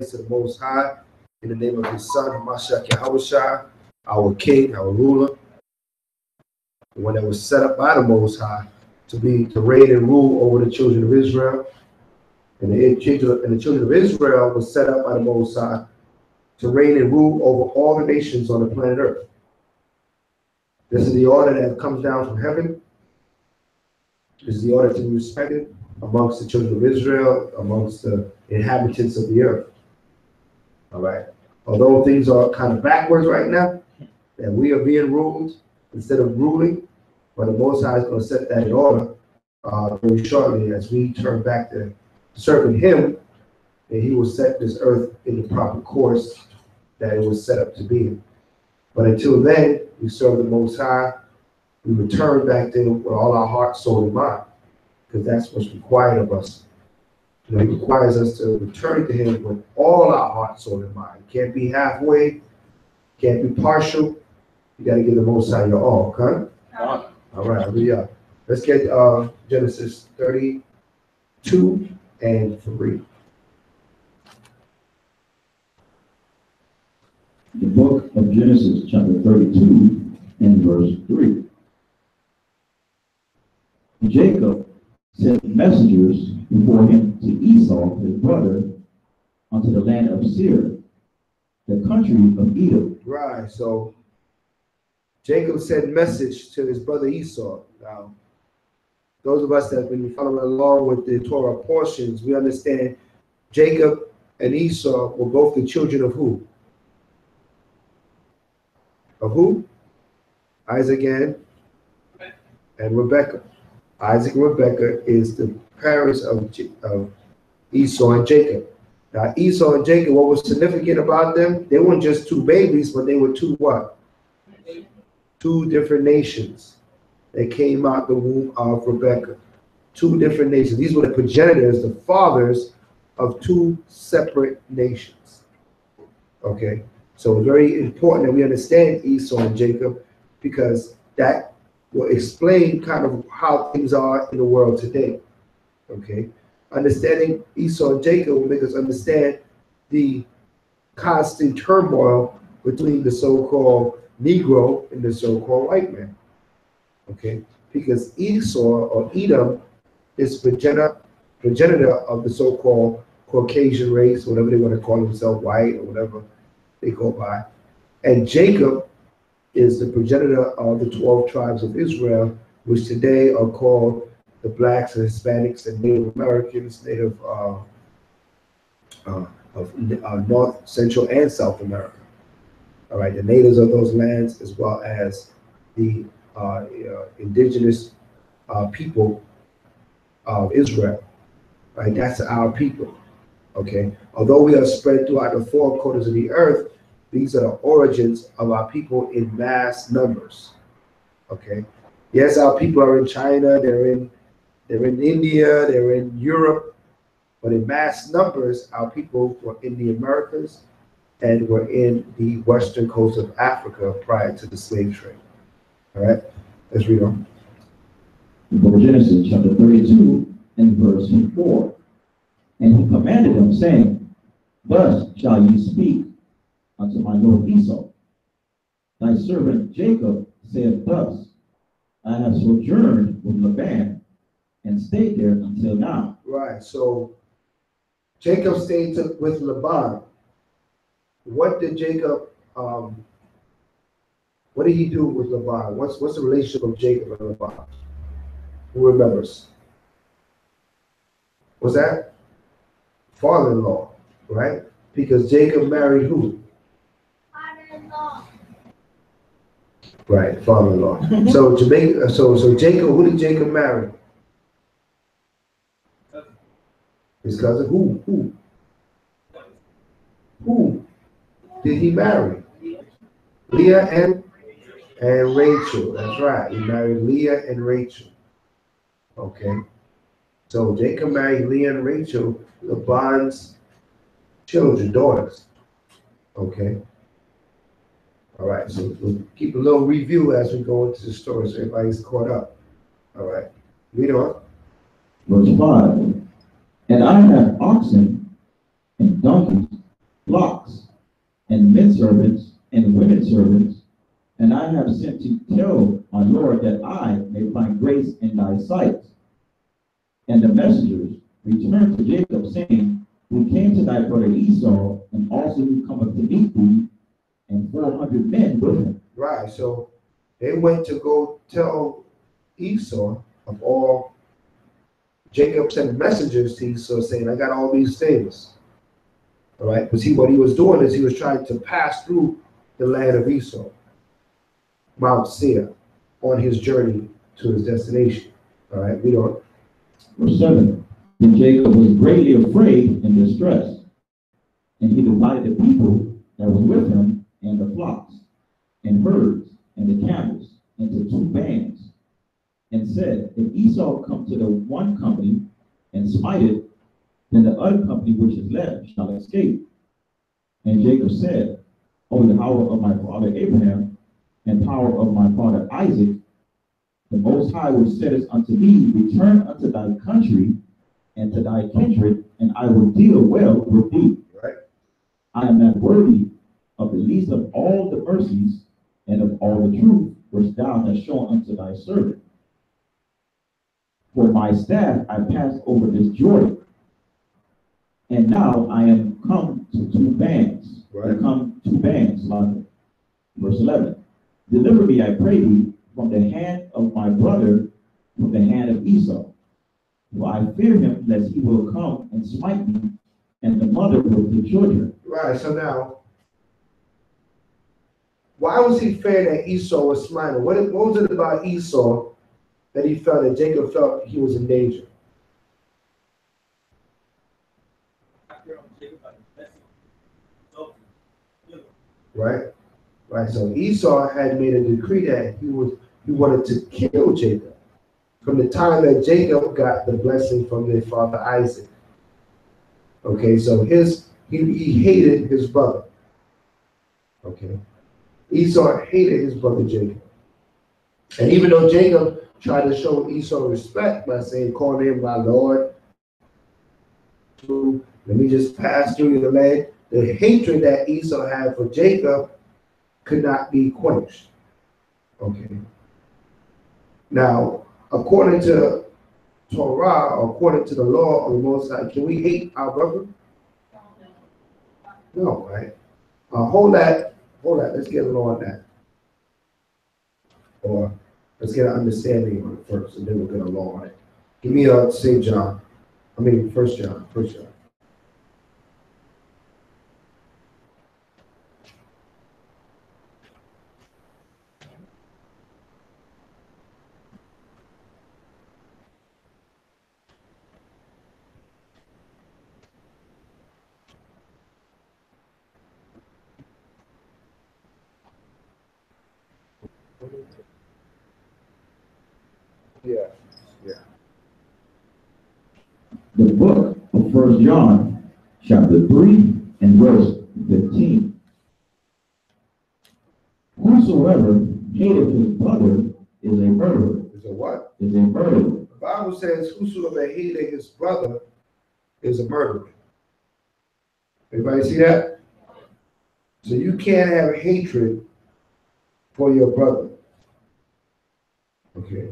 to the Most High in the name of His Son, Mashiach Yahushua, our King, our ruler, the one that was set up by the Most High to reign and rule over the children of Israel. And the children of Israel was set up by the Most High to reign and rule over all the nations on the planet Earth. This is the order that comes down from heaven. This is the order to be respected amongst the children of Israel, amongst the inhabitants of the earth. All right. Although things are kind of backwards right now, and we are being ruled instead of ruling, but the Most High is going to set that in order very shortly as we turn back to serving Him, and He will set this earth in the proper course that it was set up to be in. But until then, we serve the Most High. We return back to Him with all our heart, soul, and mind, because that's what's required of us. You know, He requires us to return to Him with all our heart, soul, and mind. Can't be halfway, can't be partial. You got to give the Most High your all, okay? All right, hallelujah. Let's get Genesis 32 and 3. The book of Genesis, chapter 32, and verse 3. Jacob sent messengers before him to Esau, his brother, unto the land of Seir, the country of Edom. Right, so Jacob sent message to his brother Esau. Now, those of us that have been following along with the Torah portions, we understand Jacob and Esau were both the children of who? Of who? Isaac and Rebekah. Isaac and Rebekah is the parents of Esau and Jacob. Now, Esau and Jacob, what was significant about them? They weren't just two babies, but they were two what? Two different nations that came out the womb of Rebekah. Two different nations. These were the progenitors, the fathers of two separate nations. Okay? So it's very important that we understand Esau and Jacob, because that will explain kind of how things are in the world today. Okay? Understanding Esau and Jacob will make us understand the constant turmoil between the so-called Negro and the so-called white man. Okay? Because Esau or Edom is progenitor of the so-called Caucasian race, whatever they want to call themselves, white or whatever they go by. And Jacob is the progenitor of the 12 tribes of Israel, which today are called the blacks and Hispanics and Native Americans, native of North, Central, and South America. All right, the natives of those lands, as well as the indigenous people of Israel. Right, that's our people. Okay, although we are spread throughout the four corners of the earth, these are the origins of our people in mass numbers. Okay, yes, our people are in China, they're in India, they're in Europe, but in mass numbers, our people were in the Americas and were in the western coast of Africa prior to the slave trade. All right, let's read on. The book of Genesis, chapter 32, and verse 4. And he commanded them, saying, Thus shall ye speak unto my lord Esau. Thy servant Jacob saith thus, I have sojourned with Laban, and stayed there until now. Right, so Jacob stayed with Laban. What did Jacob, what did he do with Laban? What's the relationship of Jacob and Laban? Who remembers? Was that? Father-in-law, right? Because Jacob married who? Father-in-law. Right, father-in-law. So Jacob, who did Jacob marry? His cousin. Who did he marry? Leah and Rachel. That's right. He married Leah and Rachel. Okay. So Jacob married Leah and Rachel, Laban's children, daughters. Okay. All right. So we'll keep a little review as we go into the story so everybody's caught up. All right. Read on. Verse 5. And I have oxen and donkeys flocks, and men servants, and women servants, and I have sent to tell my Lord that I may find grace in thy sight. And the messengers returned to Jacob, saying, we came to thy brother Esau, and also he cometh to meet thee, and 400 men with him. Right, so they went to go tell Esau of all. Jacob sent messengers to Esau saying, I got all these things. All right, because what he was doing is he was trying to pass through the land of Esau, Mount Seir, on his journey to his destination. All right, we don't. Verse 7. And Jacob was greatly afraid and distressed, and he divided the people that were with him, and the flocks, and herds, and the camels, into 2 bands, and said, if Esau come to the one company and smite it, then the other company which is left shall escape. And Jacob said, O Yahweh of my father Abraham, and power of my father Isaac, the Most High which saidest unto me, return unto thy country and to thy kindred, and I will deal well with thee. Right. I am not worthy of the least of all the mercies and of all the truth which thou hast shown unto thy servant. For my staff I passed over this Jordan, and now I am come to 2 bands. Right. I come 2 bands, like verse 11. Deliver me, I pray thee, from the hand of my brother, from the hand of Esau. For I fear him, lest he will come and smite me, and the mother with the children. Right, so now, why was he fearing that Esau was smiting? What was it about Esau that he felt, that Jacob felt he was in danger? Right, right. So Esau had made a decree that he wanted to kill Jacob from the time that Jacob got the blessing from their father Isaac. Okay, so he hated his brother. Okay, Esau hated his brother Jacob, and even though Jacob tried to show Esau respect by saying, "Call him my Lord," let me just pass through your land. The hatred that Esau had for Jacob could not be quenched. Okay. Now, according to Torah, or according to the law of the Most High, can we hate our brother? No, right? Hold that. Let's get a law on that. Or let's get an understanding on it first, and then we'll get a law on it. Give me St. John. I mean, 1 John. 1 John. Yeah. The book of 1 John, chapter 3, and verse 15. Whosoever hateth his brother is a murderer. Is a what? Is a murderer. The Bible says, whosoever hated his brother is a murderer. Everybody see that? So you can't have hatred for your brother. Okay.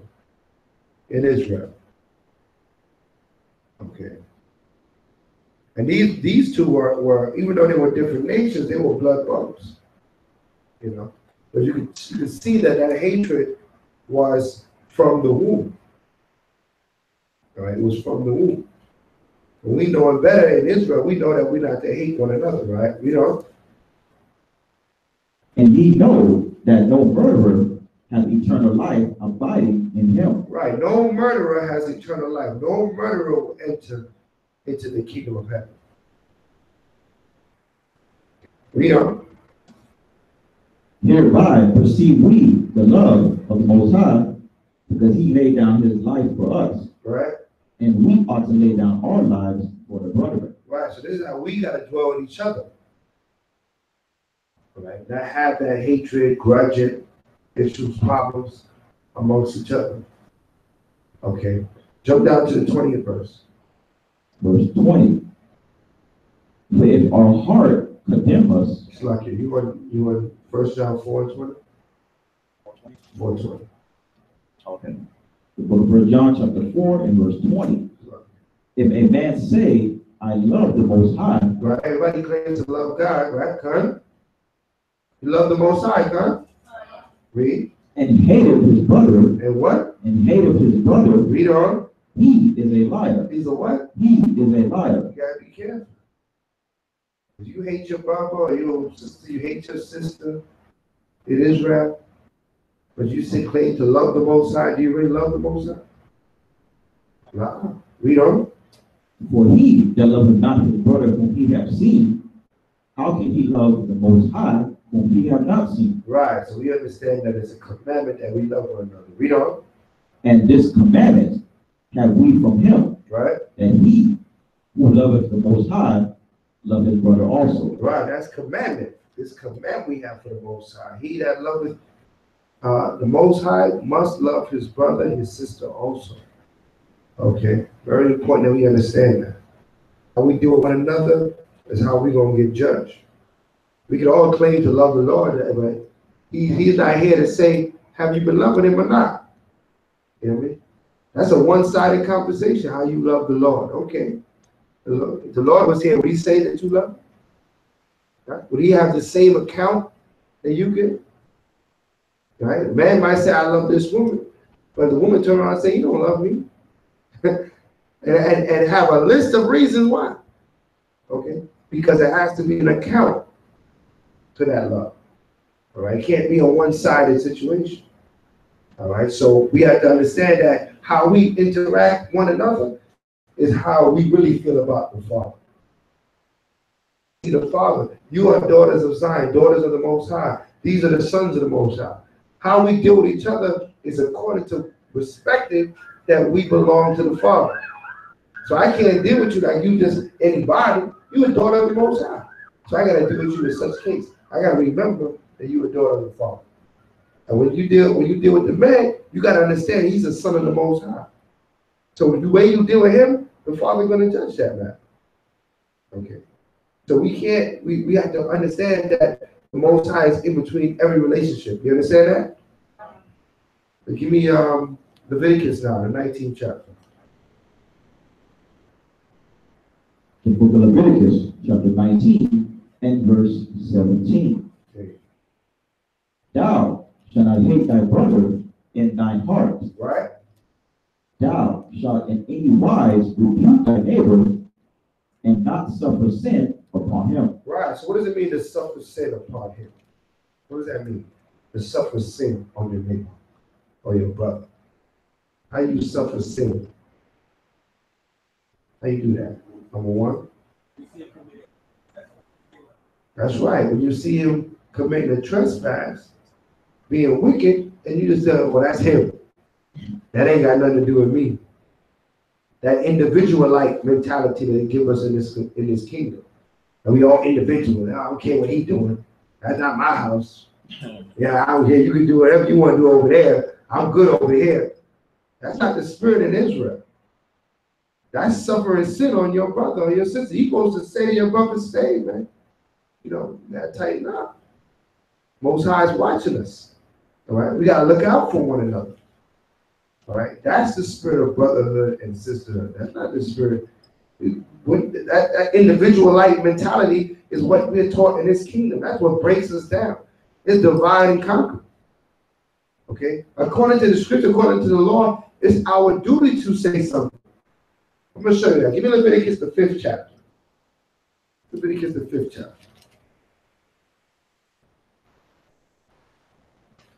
In Israel. Okay. And these two were, even though they were different nations, they were blood brothers. You know. But you could see that hatred was from the womb. All right, it was from the womb. When we know it better in Israel, we know that we're not to hate one another, right? You know. And ye know that no murderer has eternal life abiding in him. Right. No murderer has eternal life. No murderer will enter into the kingdom of heaven. Read on. Hereby perceive we the love of the Most High, because he laid down his life for us. Right. And we ought to lay down our lives for the brethren. Right. So this is how we got to dwell with each other. Right. Not have that hatred, grudging, issues, problems amongst each other. Okay. Jump down to the 20th verse. Verse 20. For if our heart It's like you want 1 John 4:20? 4:20. Okay. The book of 1 John chapter 4 and verse 20. If a man say, I love the Most High. Right, everybody claims to love God, right, Con? You love the Most High, Con? Read. And hated his brother. And what? And hated his brother. Read on. He is a liar. He's a what? He is a liar. You gotta be careful. If you hate your brother or you hate your sister in Israel, but you say claim to love the Most High, do you really love the Most High? No. Read on. For he that loveth not his brother whom he hath seen, how can he love the Most High whom he hath not seen? Right, so we understand that it's a commandment that we love one another. Read on. And this commandment have we from him, right? that he who loveth the Most High love his brother also. Right, that's commandment. This commandment we have for the Most High. He that loveth the Most High must love his brother and his sister also. Okay, very important that we understand that. How we deal with one another is how we're going to get judged. We can all claim to love the Lord, but he's not here to say, have you been loving him or not? You know what I mean? That's a one-sided conversation, how you love the Lord. Okay. The Lord was here. Would he say that you love him? Right? Would he have the same account that you get? Right? A man might say, I love this woman. But the woman turn around and say, you don't love me. and have a list of reasons why. Okay? Because it has to be an account to that love. All right? It can't be a one-sided situation. All right? So we have to understand that how we interact one another is how we really feel about the Father. See the Father. You are daughters of Zion, daughters of the Most High. These are the sons of the Most High. How we deal with each other is according to perspective that we belong to the Father. So I can't deal with you like you just anybody. You a daughter of the Most High. So I got to deal with you in such case. I got to remember that you a daughter of the Father. And when you deal with the man, you got to understand he's a son of the Most High. So the way you deal with him, the Father's going to judge that man. Okay. So we have to understand that the Most High is in between every relationship. You understand that? So give me Leviticus now, the 19th chapter. The book of Leviticus, chapter 19, and verse 17. Okay. Thou shalt not hate thy brother in thine heart. Right. Thou shalt in any wise rebuke thy neighbor and not suffer sin upon him. Right. So what does it mean to suffer sin upon him? What does that mean? To suffer sin on your neighbor or your brother. How you suffer sin? How you do that? Number one. That's right. When you see him committing a trespass, being wicked, and you just say, well, that's him. That ain't got nothing to do with me. That individual-like mentality that they give us in this kingdom. And we all individual. I don't care what he's doing. That's not my house. Yeah, I don't care. You can do whatever you want to do over there. I'm good over here. That's not the spirit in Israel. That's suffering sin on your brother or your sister. You're supposed to say to your brother, stay, man. You know, you gotta tighten up. Most High is watching us. All right, we gotta look out for one another. All right, that's the spirit of brotherhood and sisterhood. That's not the spirit. That individual-like mentality is what we're taught in this kingdom. That's what breaks us down. It's divide and conquer. Okay, according to the scripture, according to the law, it's our duty to say something. I'm going to show you that. Give me Leviticus, the 5th chapter. Leviticus, the 5th chapter.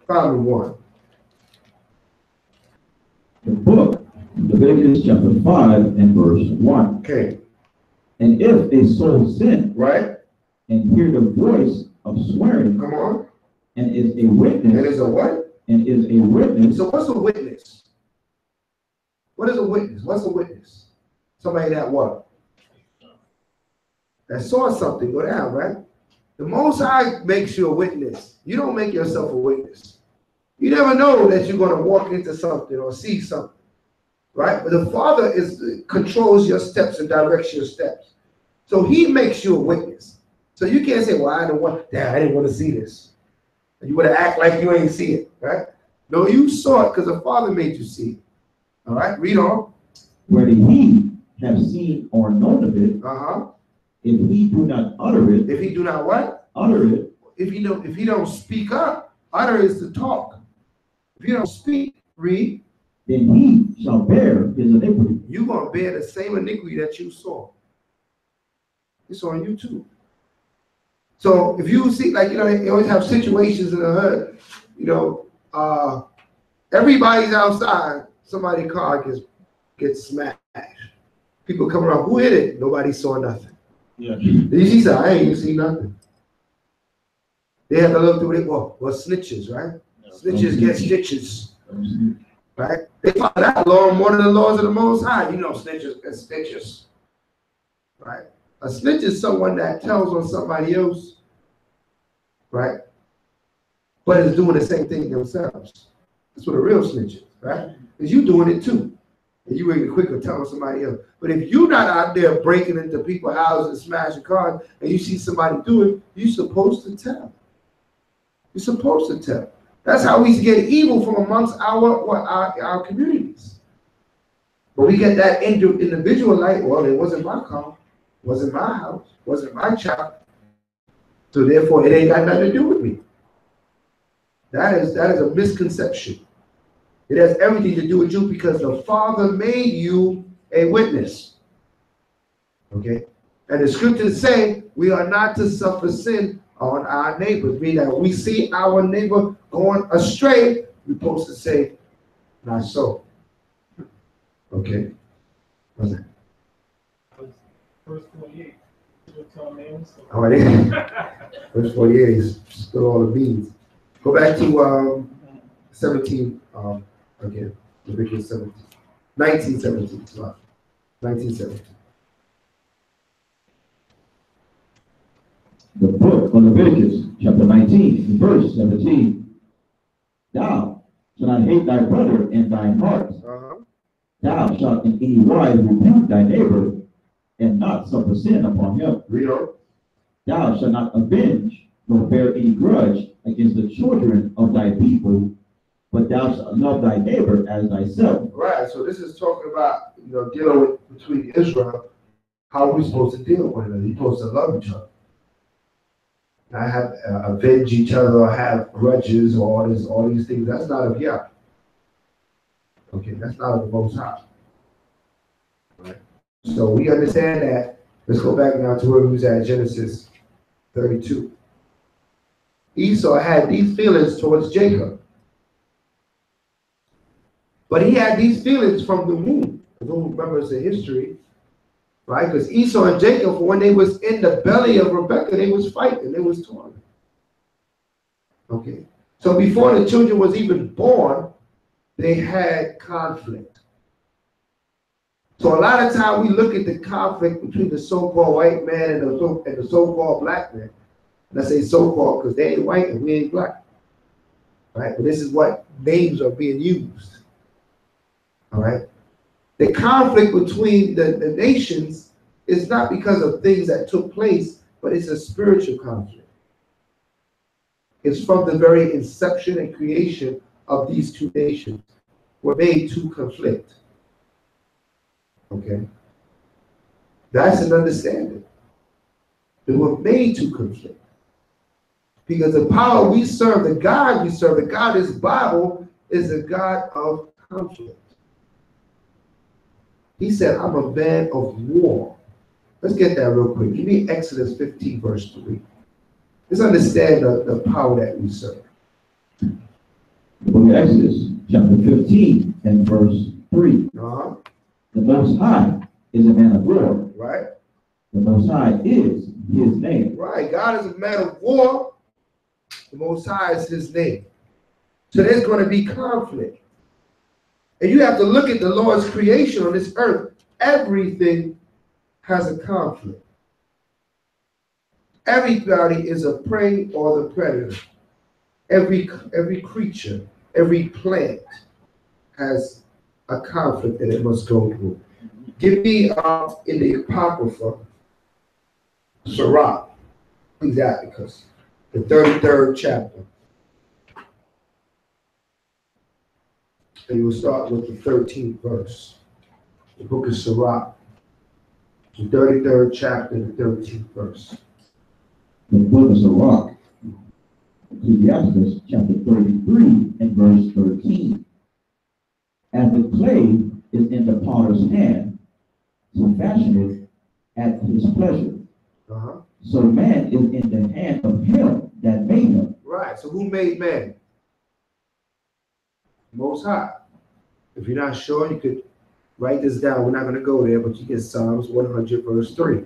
5:1. The book, Leviticus chapter 5 and verse 1. Okay. And if a soul sin, right, and hear the voice of swearing, come on, and is a witness, and is a what? And is a witness. So what's a witness? What is a witness? What's a witness? Somebody that what? That saw something go down, right? The Most High makes you a witness. You don't make yourself a witness. You never know that you're going to walk into something or see something, right? But the Father controls your steps and directs your steps. So he makes you a witness. So you can't say, well, I didn't want to see this. You would have act like you ain't see it, right? No, you saw it because the Father made you see it. All right, read on. Whether he have seen or known of it, if he do not utter it. If he do not what? Utter it. If he don't speak up, utter is to talk. If you don't speak, read. Then he shall bear his iniquity. You're going to bear the same iniquity that you saw. It's on you too. So if you see, like, they always have situations in the hood, everybody's outside, somebody's car gets smashed. People come around, who hit it? Nobody saw nothing. Yeah. He said, I ain't even see nothing. They have to look through it. Well, snitches, right? Yeah. Snitches get stitches. Right? They follow that law more than the laws of the Most High. Snitches get stitches. Right? A snitch is someone that tells on somebody else, right? But is doing the same thing themselves. That's what a real snitch is, right? Because you doing it too. And you ain't quick to tell somebody else. But if you're not out there breaking into people's houses and smashing cars, and you see somebody do it, you're supposed to tell. You're supposed to tell. That's how we get evil from amongst our communities. But we get that individual like, well, it wasn't my car, wasn't my house, wasn't my child. So therefore, it ain't got nothing to do with me. That is a misconception. It has everything to do with you because the Father made you a witness. Okay? And the scriptures say we are not to suffer sin on our neighbors. Meaning that we see our neighbor going astray, we're supposed to say, not so. Okay? What's that? Verse 48. All right. Verse 48 is still all the beans. Go back to 17 again. Leviticus 17. 1917. 1917. The book of Leviticus, chapter 19, verse 17. Thou shalt not hate thy brother in thine heart. Thou shalt in any wise rebuke thy neighbor and not suffer sin upon him. Read on. Thou shalt not avenge nor bear any grudge against the children of thy people, but thou shalt love thy neighbor as thyself. Right. So this is talking about dealing with between Israel, how we're supposed to deal with one another. You're supposed to love each other. Not have avenge each other or have grudges or all these things. That's not of Yah. Okay, that's not of the Most High. Right. So we understand that. Let's go back now to where we was at Genesis 32. Esau had these feelings towards Jacob. But he had these feelings from the womb. Who remembers the history, right? Because Esau and Jacob, when they was in the belly of Rebekah, they was fighting, they was torn. Okay. So before the children was even born, they had conflict. So a lot of time we look at the conflict between the so-called white man and the so-called black man. And I say so-called because they ain't white and we ain't black. Right? But this is what names are being used. All right? The conflict between the nations is not because of things that took place, but it's a spiritual conflict. It's from the very inception and creation of these two nations were made to conflict. Okay? That's an understanding. They were made to conflict. Because the power we serve, the God we serve, the God of this Bible is a God of conflict. He said, I'm a man of war. Let's get that real quick. Give me Exodus 15, verse 3. Let's understand the power that we serve. The book of Exodus, chapter 15, and verse 3. The Most High is a man of war. Right. The Most High is his name. Right. God is a man of war. The Most High is his name. So there's going to be conflict. And you have to look at the Lord's creation on this earth. Everything has a conflict. Everybody is a prey or the predator. Every creature, every plant has a conflict that it must go through. Give me in the Apocrypha, Sirach. Exactly, because the 33rd chapter. And you will start with the 13th verse. The book of Sirach, the 33rd chapter, the 13th verse. The book of Sirach, Ecclesiastes chapter 33 and verse 13. As the clay is in the potter's hand, to fashion it at his pleasure. So man is in the hand of him that made him. Right. So who made man? Most High. If you're not sure, you could write this down. We're not going to go there, but you get Psalms 100 verse 3.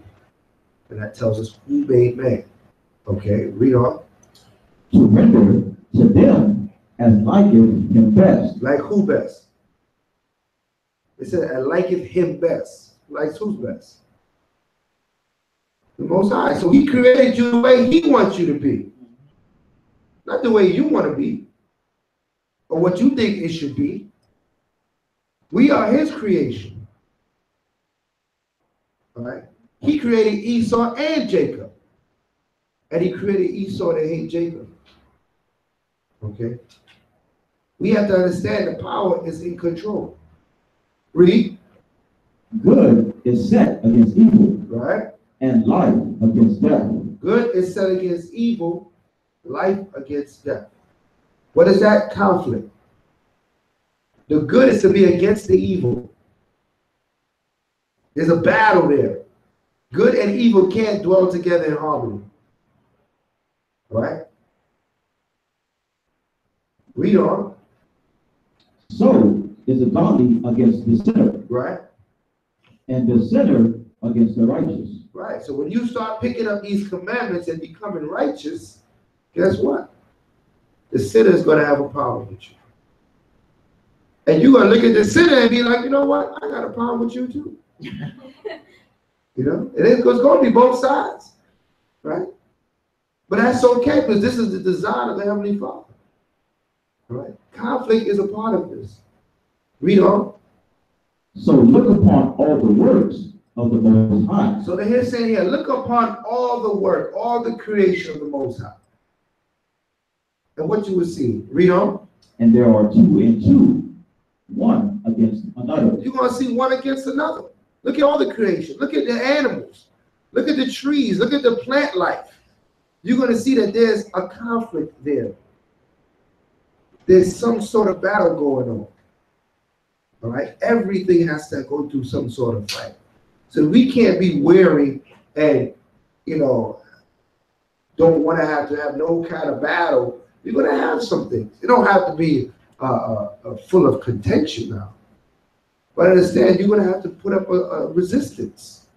And that tells us who made man. Okay, read on. To render to them as liketh him best. Like who best? It said, and liketh him best. Likes who's best? The Most High. So he created you the way he wants you to be. Not the way you want to be. Or what you think it should be. We are his creation. All right? He created Esau and Jacob. And he created Esau to hate Jacob. Okay? We have to understand the power is in control. Read. Good is set against evil. Right? And life against death. Good is set against evil, life against death. What is that? Conflict. The good is to be against the evil. There's a battle there. Good and evil can't dwell together in harmony. Right? Read on. So is the godly against the sinner. Right? And the sinner against the righteous. Right. So when you start picking up these commandments and becoming righteous, guess what? The sinner is going to have a problem with you. And you're going to look at the sinner and be like, you know what? I got a problem with you too. You know? It's going to be both sides. Right? But that's okay because this is the design of the Heavenly Father. All right? Conflict is a part of this. Read on. So look upon all the works of the Most High. So they're here saying here, look upon all the work, all the creation of the Most High. And what you will see. Read on. And there are two and two, one against another. You're going to see one against another. Look at all the creation. Look at the animals. Look at the trees. Look at the plant life. You're going to see that there's a conflict there. There's some sort of battle going on. All right? Everything has to go through some sort of fight. So we can't be weary and, you know, don't want to have no kind of battle. You're going to have some things. It don't have to be full of contention now. But understand, you're going to have to put up a resistance.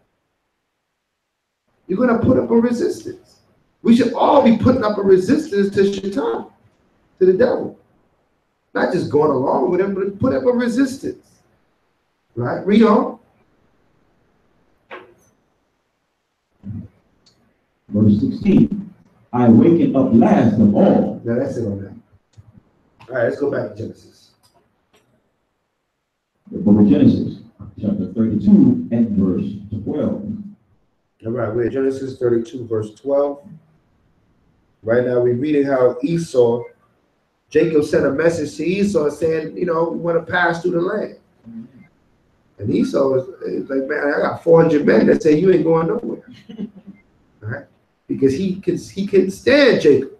You're going to put up a resistance. We should all be putting up a resistance to Shaitan, to the devil. Not just going along with him, but put up a resistance. Right? Read on. Verse 16. I waken up last of all. Now that's it on that. All right, let's go back to Genesis. The book of Genesis, chapter 32 and verse 12. All right, we're at Genesis 32, verse 12. Right now we're reading how Esau, Jacob sent a message to Esau saying, you know, we want to pass through the land. And Esau was like, man, I got 400 men that say you ain't going nowhere. All right? Because he couldn't stand Jacob.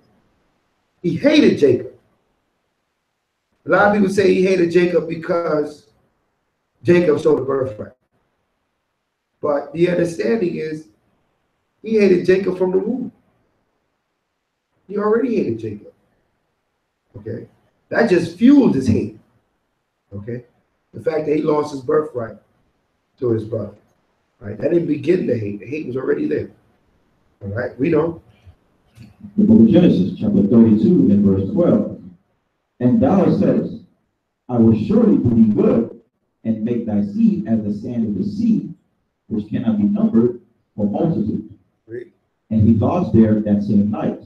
He hated Jacob. A lot of people say he hated Jacob because Jacob stole the birthright. But the understanding is he hated Jacob from the womb. He already hated Jacob. Okay? That just fueled his hate. Okay? The fact that he lost his birthright to his brother. Right? That didn't begin the hate. The hate was already there. All right? We know. The book of Genesis, chapter 32 and verse 12. And thou saidst, I will surely do thee good, and make thy seed as the sand of the sea, which cannot be numbered for multitude. Right. And he lodged there that same night,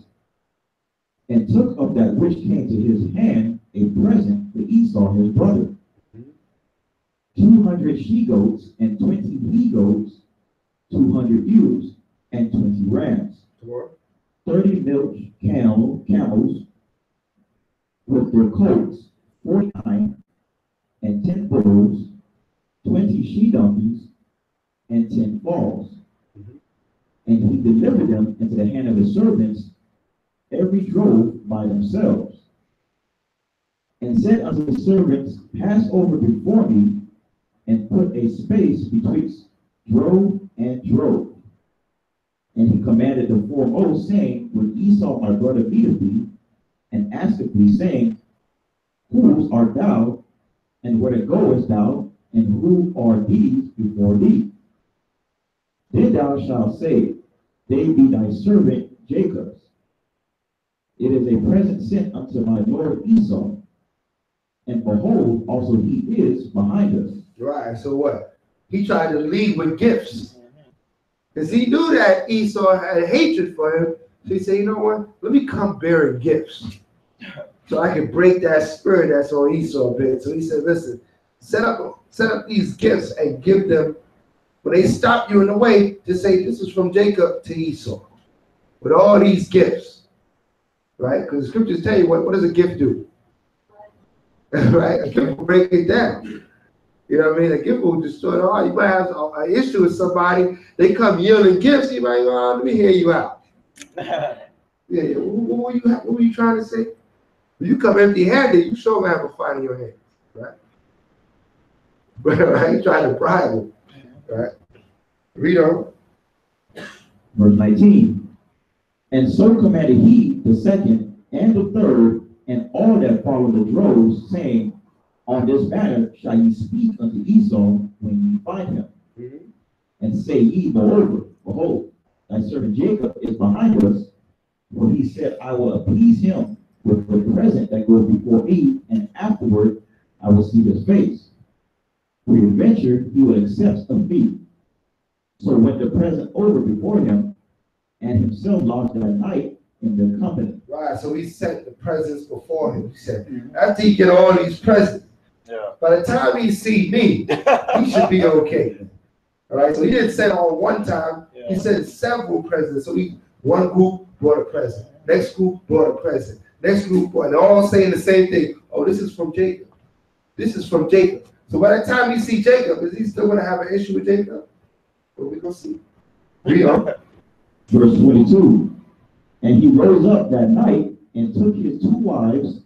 and took of that which came to his hand a present to Esau his brother, 200 she-goats and 20 he-goats, 200 ewes, and 20 rams. 30 milch camels with their coats, 49, and 10 bulls, 20 she-donkeys, and 10 foals. And he delivered them into the hand of his servants, every drove by themselves. And said unto the servants, pass over before me, and put a space betwixt drove and drove. And he commanded the foremost, saying, when Esau my brother meeteth thee, and asketh thee, saying, whose art thou, and whither goest thou, and who are these before thee? Then thou shalt say, they be thy servant Jacob's. It is a present sent unto my lord Esau, and behold, also he is behind us. Right, so what? He tried to lead with gifts. Because he knew that Esau had hatred for him. So he said, you know what? Let me come bearing gifts. So I can break that spirit that's on Esau bit. So he said, listen, set up these gifts and give them, when they stop you in the way, just say, this is from Jacob to Esau. With all these gifts. Right? Because the scriptures tell you, what does a gift do? Right? A gift will break it down. You know what I mean? A gift will destroy the heart. You might have an issue with somebody. They come yielding gifts. You might go, oh, let me hear you out. Yeah. What were you trying to say? When you come empty-handed, you sure have a fight in your hands, right? But right, you trying to bribe them, right? Read on. Verse 19. And so commanded he the second and the third, and all that followed the droves, saying, on this matter shall ye speak unto Esau when ye find him. And say ye, moreover, behold, thy servant Jacob is behind us, for he said, I will appease him with the present that goes before me, and afterward I will see his face. Peradventure he will accept of me. So went the present over before him, and himself lodged that night in the company. Right, so he sent the presents before him. He said, after he get all these presents, by the time he see me, he should be okay. All right, so he didn't send all one time. He sent several presents. So one group brought a present. Next group brought a present. Next group, and they're all saying the same thing. Oh, this is from Jacob. This is from Jacob. So by the time you see Jacob, is he still going to have an issue with Jacob? Well, we're going to see. Read on. Verse 22. And he rose up that night and took his 2 wives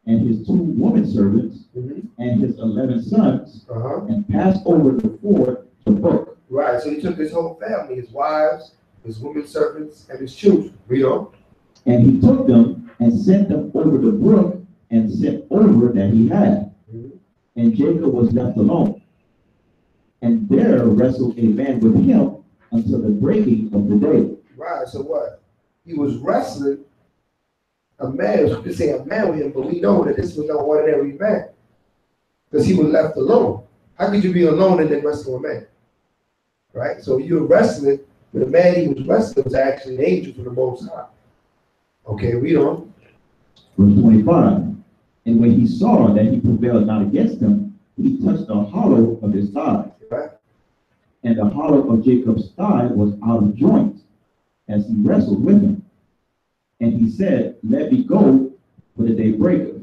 and his 2 women servants and his 11 sons and passed over the ford to Brook. Right, so he took his whole family, his wives, his women servants, and his children. Read on. And he took them and sent them over the brook and sent over that he had. And Jacob was left alone. And there wrestled a man with him until the breaking of the day. Right, so what? He was wrestling a man, you could say a man with him, but we know that this was no ordinary man. Because he was left alone. How could you be alone and then wrestle a man? Right? So you're wrestling, but the man he was wrestling was actually an angel from the Most High. Okay, read on. Verse 25. And when he saw that he prevailed not against him, he touched the hollow of his thigh. Right. And the hollow of Jacob's thigh was out of joint as he wrestled with him. And he said, let me go, for the day breaketh.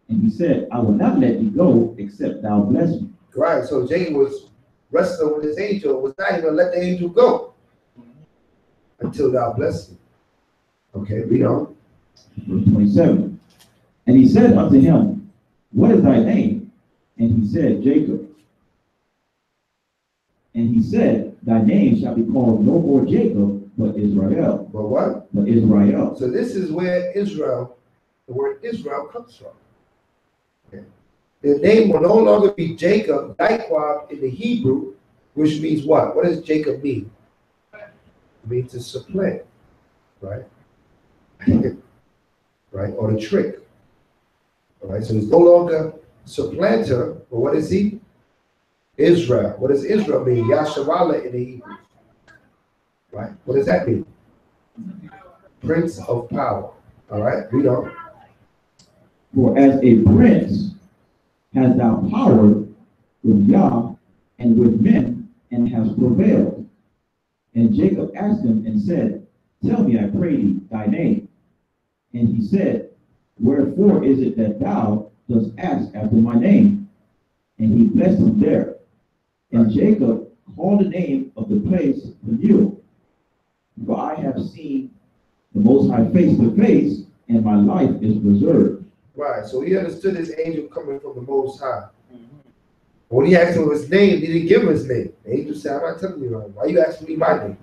And he said, I will not let thee go, except thou bless me. Right, so Jacob was wrestling with his angel, was not even going to let the angel go until thou bless him. Okay, read on. Verse 27. And he said unto him, what is thy name? And he said, Jacob. And he said, thy name shall be called no more Jacob, but Israel. But what? But Israel. So this is where Israel, the word Israel comes from. Okay. The name will no longer be Jacob, Daiquab in the Hebrew, which means what? What does Jacob mean? It means to supplant, right? Right, or the trick. All right, so he's no longer supplanter, but what is he? Israel. What does Israel mean? Yasharallah in the Hebrew. Right, what does that mean? Prince of power. All right, read on. For as a prince has thou power with Yah and with men, and has prevailed. And Jacob asked him and said, Tell me, I pray thee, thy name. And he said, Wherefore is it that thou dost ask after my name? And he blessed him there. And Jacob called the name of the place Peniel, for I have seen the Most High face to face, and my life is preserved. Right. So he understood this angel coming from the Most High. When he asked him his name, he didn't give him his name. The angel said, I'm not telling you, why you asking me my name?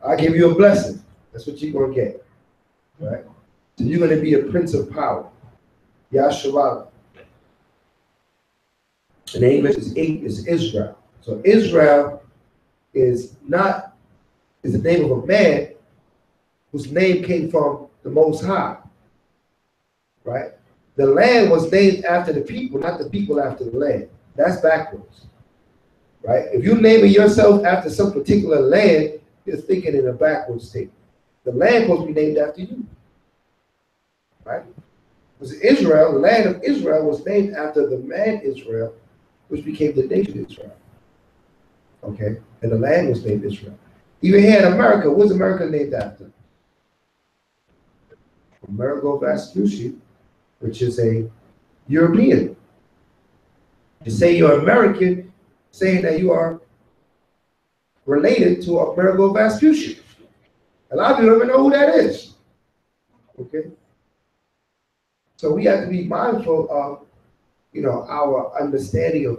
I'll give you a blessing. That's what you're going to get. Right? So you're going to be a prince of power. Yahshua. In English is Israel. So Israel is the name of a man whose name came from the Most High. Right? The land was named after the people, not the people after the land. That's backwards. Right? If you're naming yourself after some particular land, you're thinking in a backwards state. The land supposed to be named after you. Right? Because Israel, the land of Israel, was named after the man Israel, which became the nation Israel. Okay? And the land was named Israel. Even here in America, what's America named after? Amerigo Vespucci, which is a European. To say you're American, saying that you are related to Amerigo Vespucci. A lot of people don't even know who that is. Okay? So we have to be mindful of, our understanding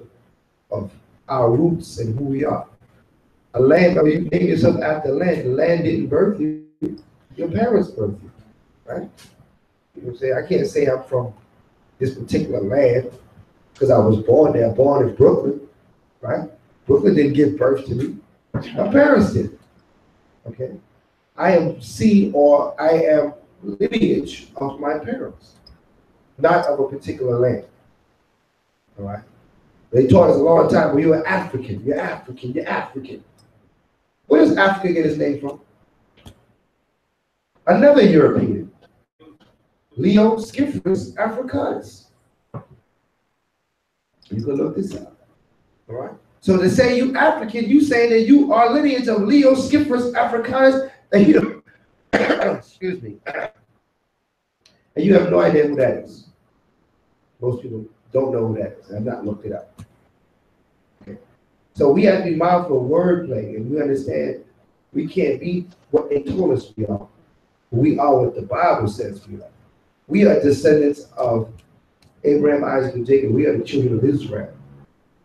of our roots and who we are. A land, or you name yourself after land, the land didn't birth you, your parents birthed you, right? You know what I'm saying? I can't say I'm from this particular land because I was born there, born in Brooklyn, right? Brooklyn didn't give birth to me. My parents did. Okay? I am seed, or I am lineage of my parents, not of a particular land. All right? They taught us a long time, well, you're African, you're African, you're African. Where does Africa get its name from? Another European, Leo Scyphus Africanus. You can look this up. All right? So to say you African, you saying that you are lineage of Leo Scyphus Africanus, and you excuse me, and you have no idea who that is. Most people don't know who that is. I've not looked it up. Okay. So we have to be mindful of wordplay, and we understand we can't be what they told us we are. We are what the Bible says we are. We are descendants of Abraham, Isaac, and Jacob. We are the children of Israel.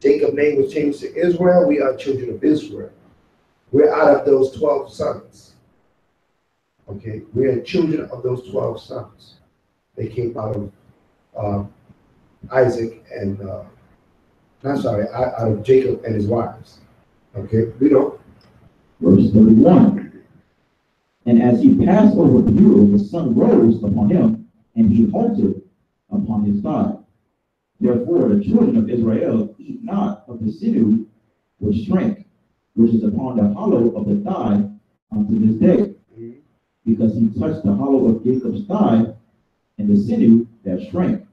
Jacob's name was changed to Israel. We are children of Israel. We're out of those 12 sons. Okay? We are children of those 12 sons. They came out of Isaac and, out of Jacob and his wives. Okay? We don't. Verse 31. And as he passed over Beulah, the sun rose upon him, and he halted upon his thigh. Therefore the children of Israel eat not of the sinew which shrank, which is upon the hollow of the thigh unto this day, because he touched the hollow of Jacob's thigh and the sinew that shrank.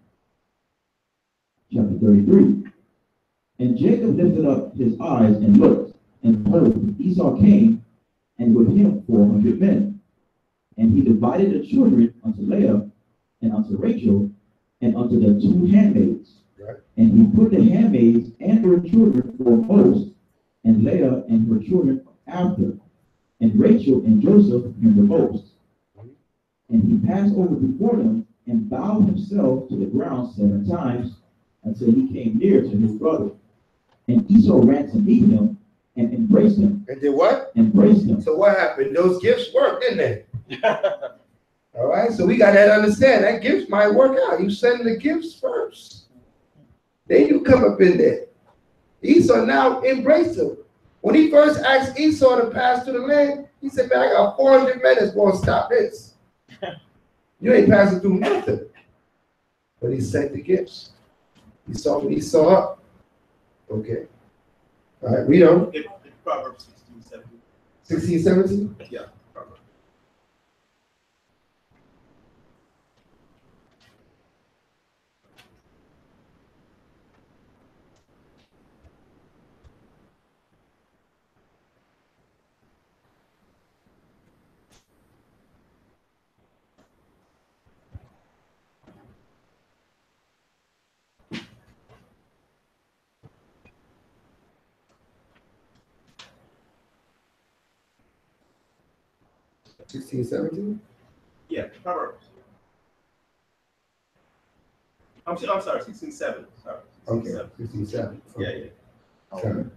Chapter 33. And Jacob lifted up his eyes and looked, and behold, Esau came, and with him 400 men. And he divided the children unto Leah and unto Rachel and unto the 2 handmaids. Right. And he put the handmaids and her children foremost, and Leah and her children after, and Rachel and Joseph hindermost. And he passed over before them and bowed himself to the ground 7 times until he came near to his brother. And Esau ran to meet him and embraced him. And did what? Embraced him. So what happened? Those gifts worked, didn't they? All right, so we got to understand that gifts might work out. You send the gifts first. Then you come up in there. Esau now embraced him. When he first asked Esau to pass through the land, he said, man, I got 400 men that's going to stop this. You ain't passing through nothing. But he sent the gifts. He saw what he saw. Okay. All right, read on. In Proverbs 16:17. 16, 17? Yeah, Proverbs. 16, 17? Yeah, Proverbs. I'm sorry, 16:7. Sorry. 16:7. Okay, 57. Yeah, yeah. Okay.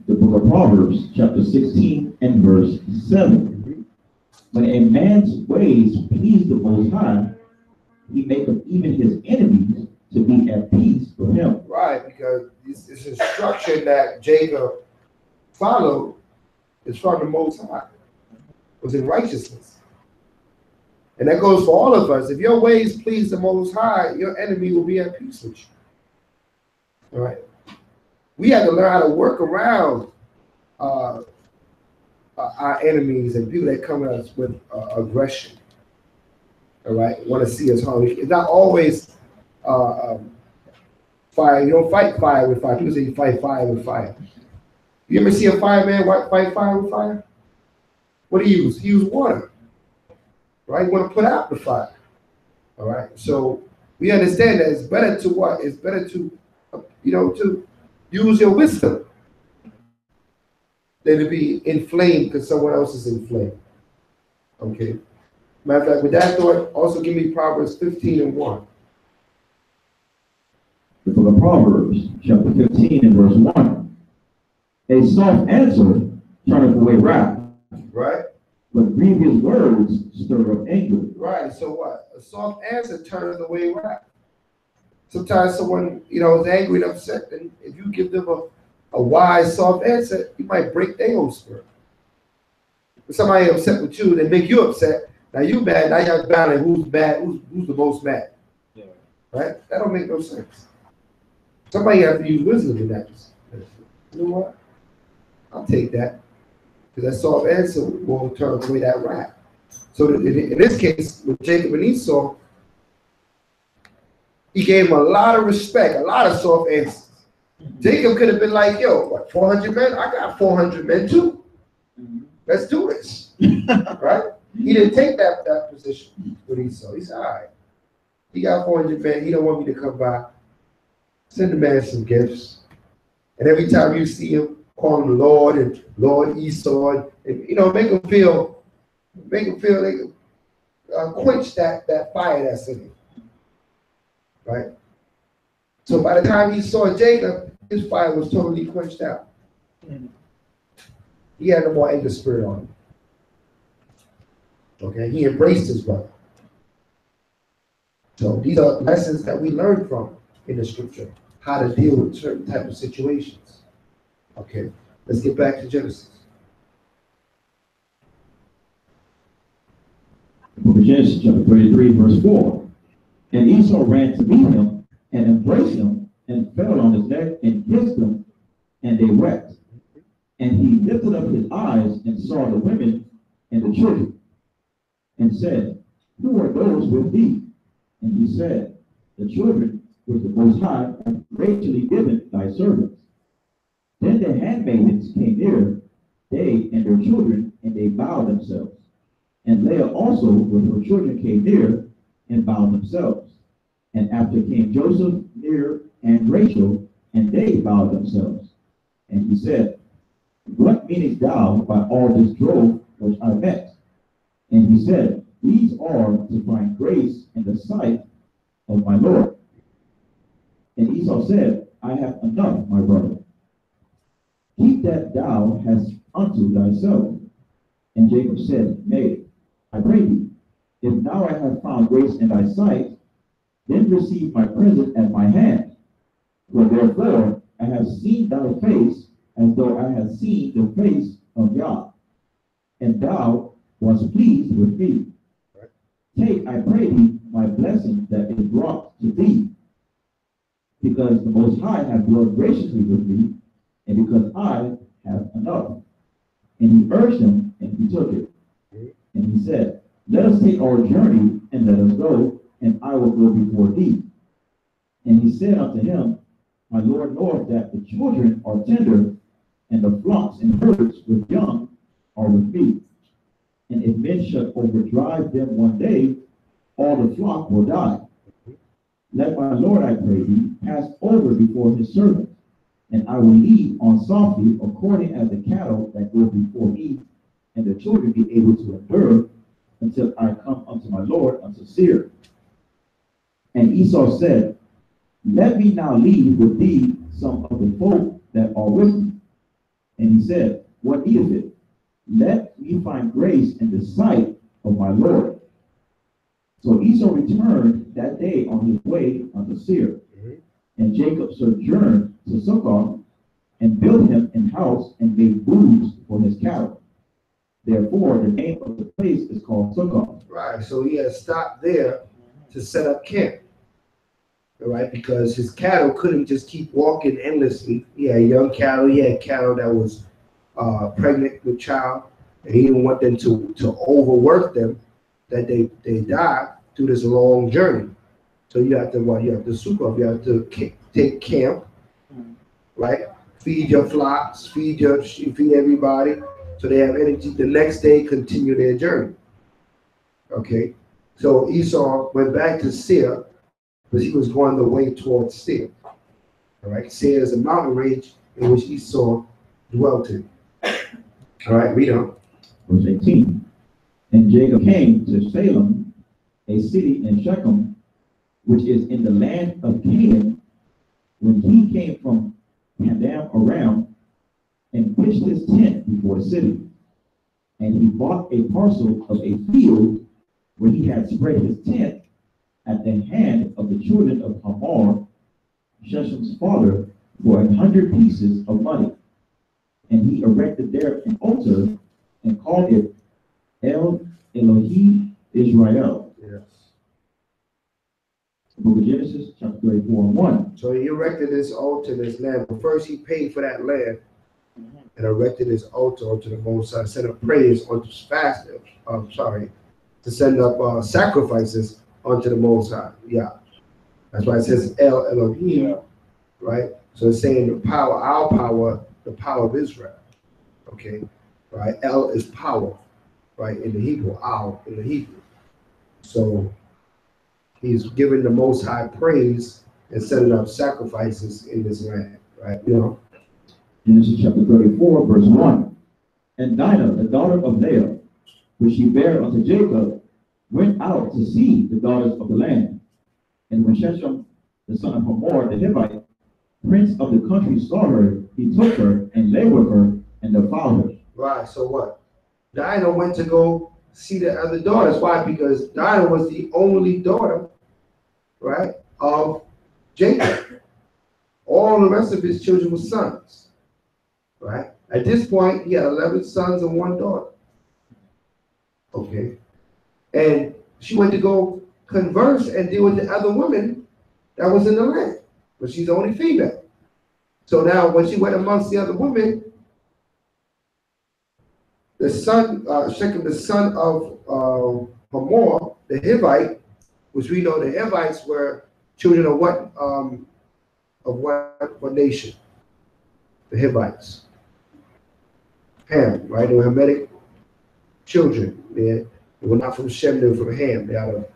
The book of Proverbs, chapter 16 and verse 7. When a man's ways please the Most High, he maketh even his enemies to be at peace with him. Right, because this instruction that Jacob followed is from the Most High. It was in righteousness. And that goes for all of us. If your ways please the Most High, your enemy will be at peace with you. All right. We have to learn how to work around our enemies and people that come at us with aggression. All right, want to see us harm. It's not always fire. You don't fight fire with fire. People say you fight fire with fire. You ever see a fireman fight fire with fire? What do you use? He uses water. Right? You want to put out the fire. All right. So we understand that it's better to what? It's better to, to use your wisdom than to be inflamed because someone else is inflamed. Okay. Matter of fact, with that thought, also give me Proverbs 15 and 1. The book of Proverbs, chapter 15 and verse 1. A soft answer turneth away wrath, Right? but grievous words stir up anger. Right. So what? A soft answer turns away wrath. Sometimes someone, is angry and upset, and if you give them a wise, soft answer, you might break their own spirit. If somebody upset with you, they make you upset. Now you mad, now you're battling who's mad, who's the most mad. Yeah. Right? That don't make no sense. Somebody has to use wisdom in that. You know what? I'll take that. Because that soft answer will turn away that wrath. So in this case, with Jacob and Esau, he gave him a lot of respect, a lot of soft answers. Jacob could have been like, yo, what, 400 men? I got 400 men too. Let's do this. Right? He didn't take that position with Esau. He said, all right, he got 400 men. He don't want me to come by. Send the man some gifts. And every time you see him, call him Lord and Lord Esau. And make him feel they can quench that fire that's in him. Right? So by the time he saw Jacob, his fire was totally quenched out. He had no more anger spirit on him. Okay, he embraced his brother. So these are lessons that we learn from in the scripture, how to deal with certain type of situations. Okay, let's get back to Genesis. Genesis chapter 33, verse 4. And Esau ran to meet him and embraced him and fell on his neck and kissed him, and they wept. And he lifted up his eyes and saw the women and the children, and said, who are those with thee? And he said, the children which the Most High hath graciously given thy servants. Then the handmaidens came near, they and their children, and they bowed themselves. And Leah also with her children came near, and bowed themselves. And after came Joseph near, and Rachel, and they bowed themselves. And he said, what meanest thou by all this drove which I met? And he said, these are to find grace in the sight of my Lord. And Esau said, I have enough, my brother. Keep that thou hast unto thyself. And Jacob said, nay, I pray thee, if now I have found grace in thy sight, then receive my present at my hand. For therefore I have seen thy face as though I had seen the face of Yah, and thou wast pleased with me. Take, I pray thee, my blessing that is brought to thee, because the Most High hath dealt graciously with me, and because I have enough. And he urged him, and he took it. And he said, let us take our journey, and let us go, and I will go before thee. And he said unto him, my Lord knoweth that the children are tender, and the flocks and herds with young are with me. And if men should overdrive them one day, all the flock will die. Let my Lord, I pray thee, pass over before his servant, and I will lead on softly according as the cattle that go before me, and the children be able to endure until I come unto my Lord unto Seir. And Esau said, Let me now leave with thee some of the folk that are with me. And he said, What needeth it? Let me find grace in the sight of my Lord. So Esau returned that day on his way unto Seir. And Jacob sojourned to Succoth, and built him an house, and made booths for his cattle. Therefore, the name of the place is called Succoth. Right, so he had stopped there to set up camp. All right, because his cattle couldn't just keep walking endlessly. He had young cattle, he had cattle that was pregnant with child, and he didn't want them to overwork them, that they die through this long journey. So you have to what? You have to Succoth, you have to take camp, right? Feed your flocks, feed everybody, so they have energy. The next day, continue their journey. Okay, so Esau went back to Seir, because he was going the way towards Seir. All right, Seir is a mountain range in which Esau dwelt in. All right, read on. Verse 18. And Jacob came to Salem, a city in Shechem, which is in the land of Canaan, when he came from Padan Aram, and pitched his tent before the city. And he bought a parcel of a field where he had spread his tent at the hand of the children of Hamor, Shechem's father, for 100 pieces of money. And he erected there an altar and called it El Elohi Israel. Yes. The book of Genesis, chapter 34 and 1. So he erected this altar, this land. But first he paid for that land and erected his altar unto the Most High, sent up praise unto to send up sacrifices unto the Most High. Yeah. That's why it says El Elohim, right? So it's saying the power, our power, the power of Israel. Okay, right? El is power, right? In the Hebrew, Al in the Hebrew. So he's giving the Most High praise and setting up sacrifices in this land, right? You know. Genesis chapter 34, verse 1. And Dinah, the daughter of Leah, which she bare unto Jacob, went out to see the daughters of the land. And when Shechem, the son of Hamor, the Hivite, prince of the country, saw her, he took her and lay with her and defiled her. Right, so what? Dinah went to go see the other daughters. Why? Because Dinah was the only daughter, right, of Jacob. All the rest of his children were sons, right? At this point, he had 11 sons and 1 daughter. Okay. And she went to go converse and deal with the other women that was in the land, but she's the only female. So now when she went amongst the other women, the son, Shechem, the son of Hamor, the Hivite, which we know the Hivites were children of what nation? The Hivites. Ham, right? They were Hamitic children. They were not from Shem, they were from Ham. They're out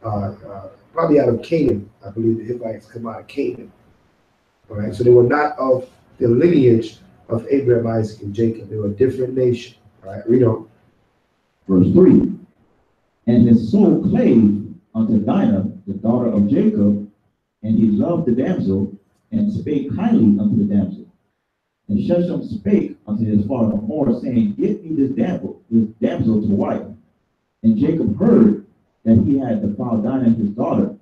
of probably out of Canaan. I believe the Hivites come out of Canaan. All right, so they were not of the lineage of Abraham, Isaac, and Jacob. They were a different nation. All right, read on. Verse 3. And his soul clave unto Dinah, the daughter of Jacob, and he loved the damsel, and spake kindly unto the damsel. And Shechem spake unto his father Hamor, saying, Get me this damsel to wife. And Jacob heard that he had defiled Dinah his daughter.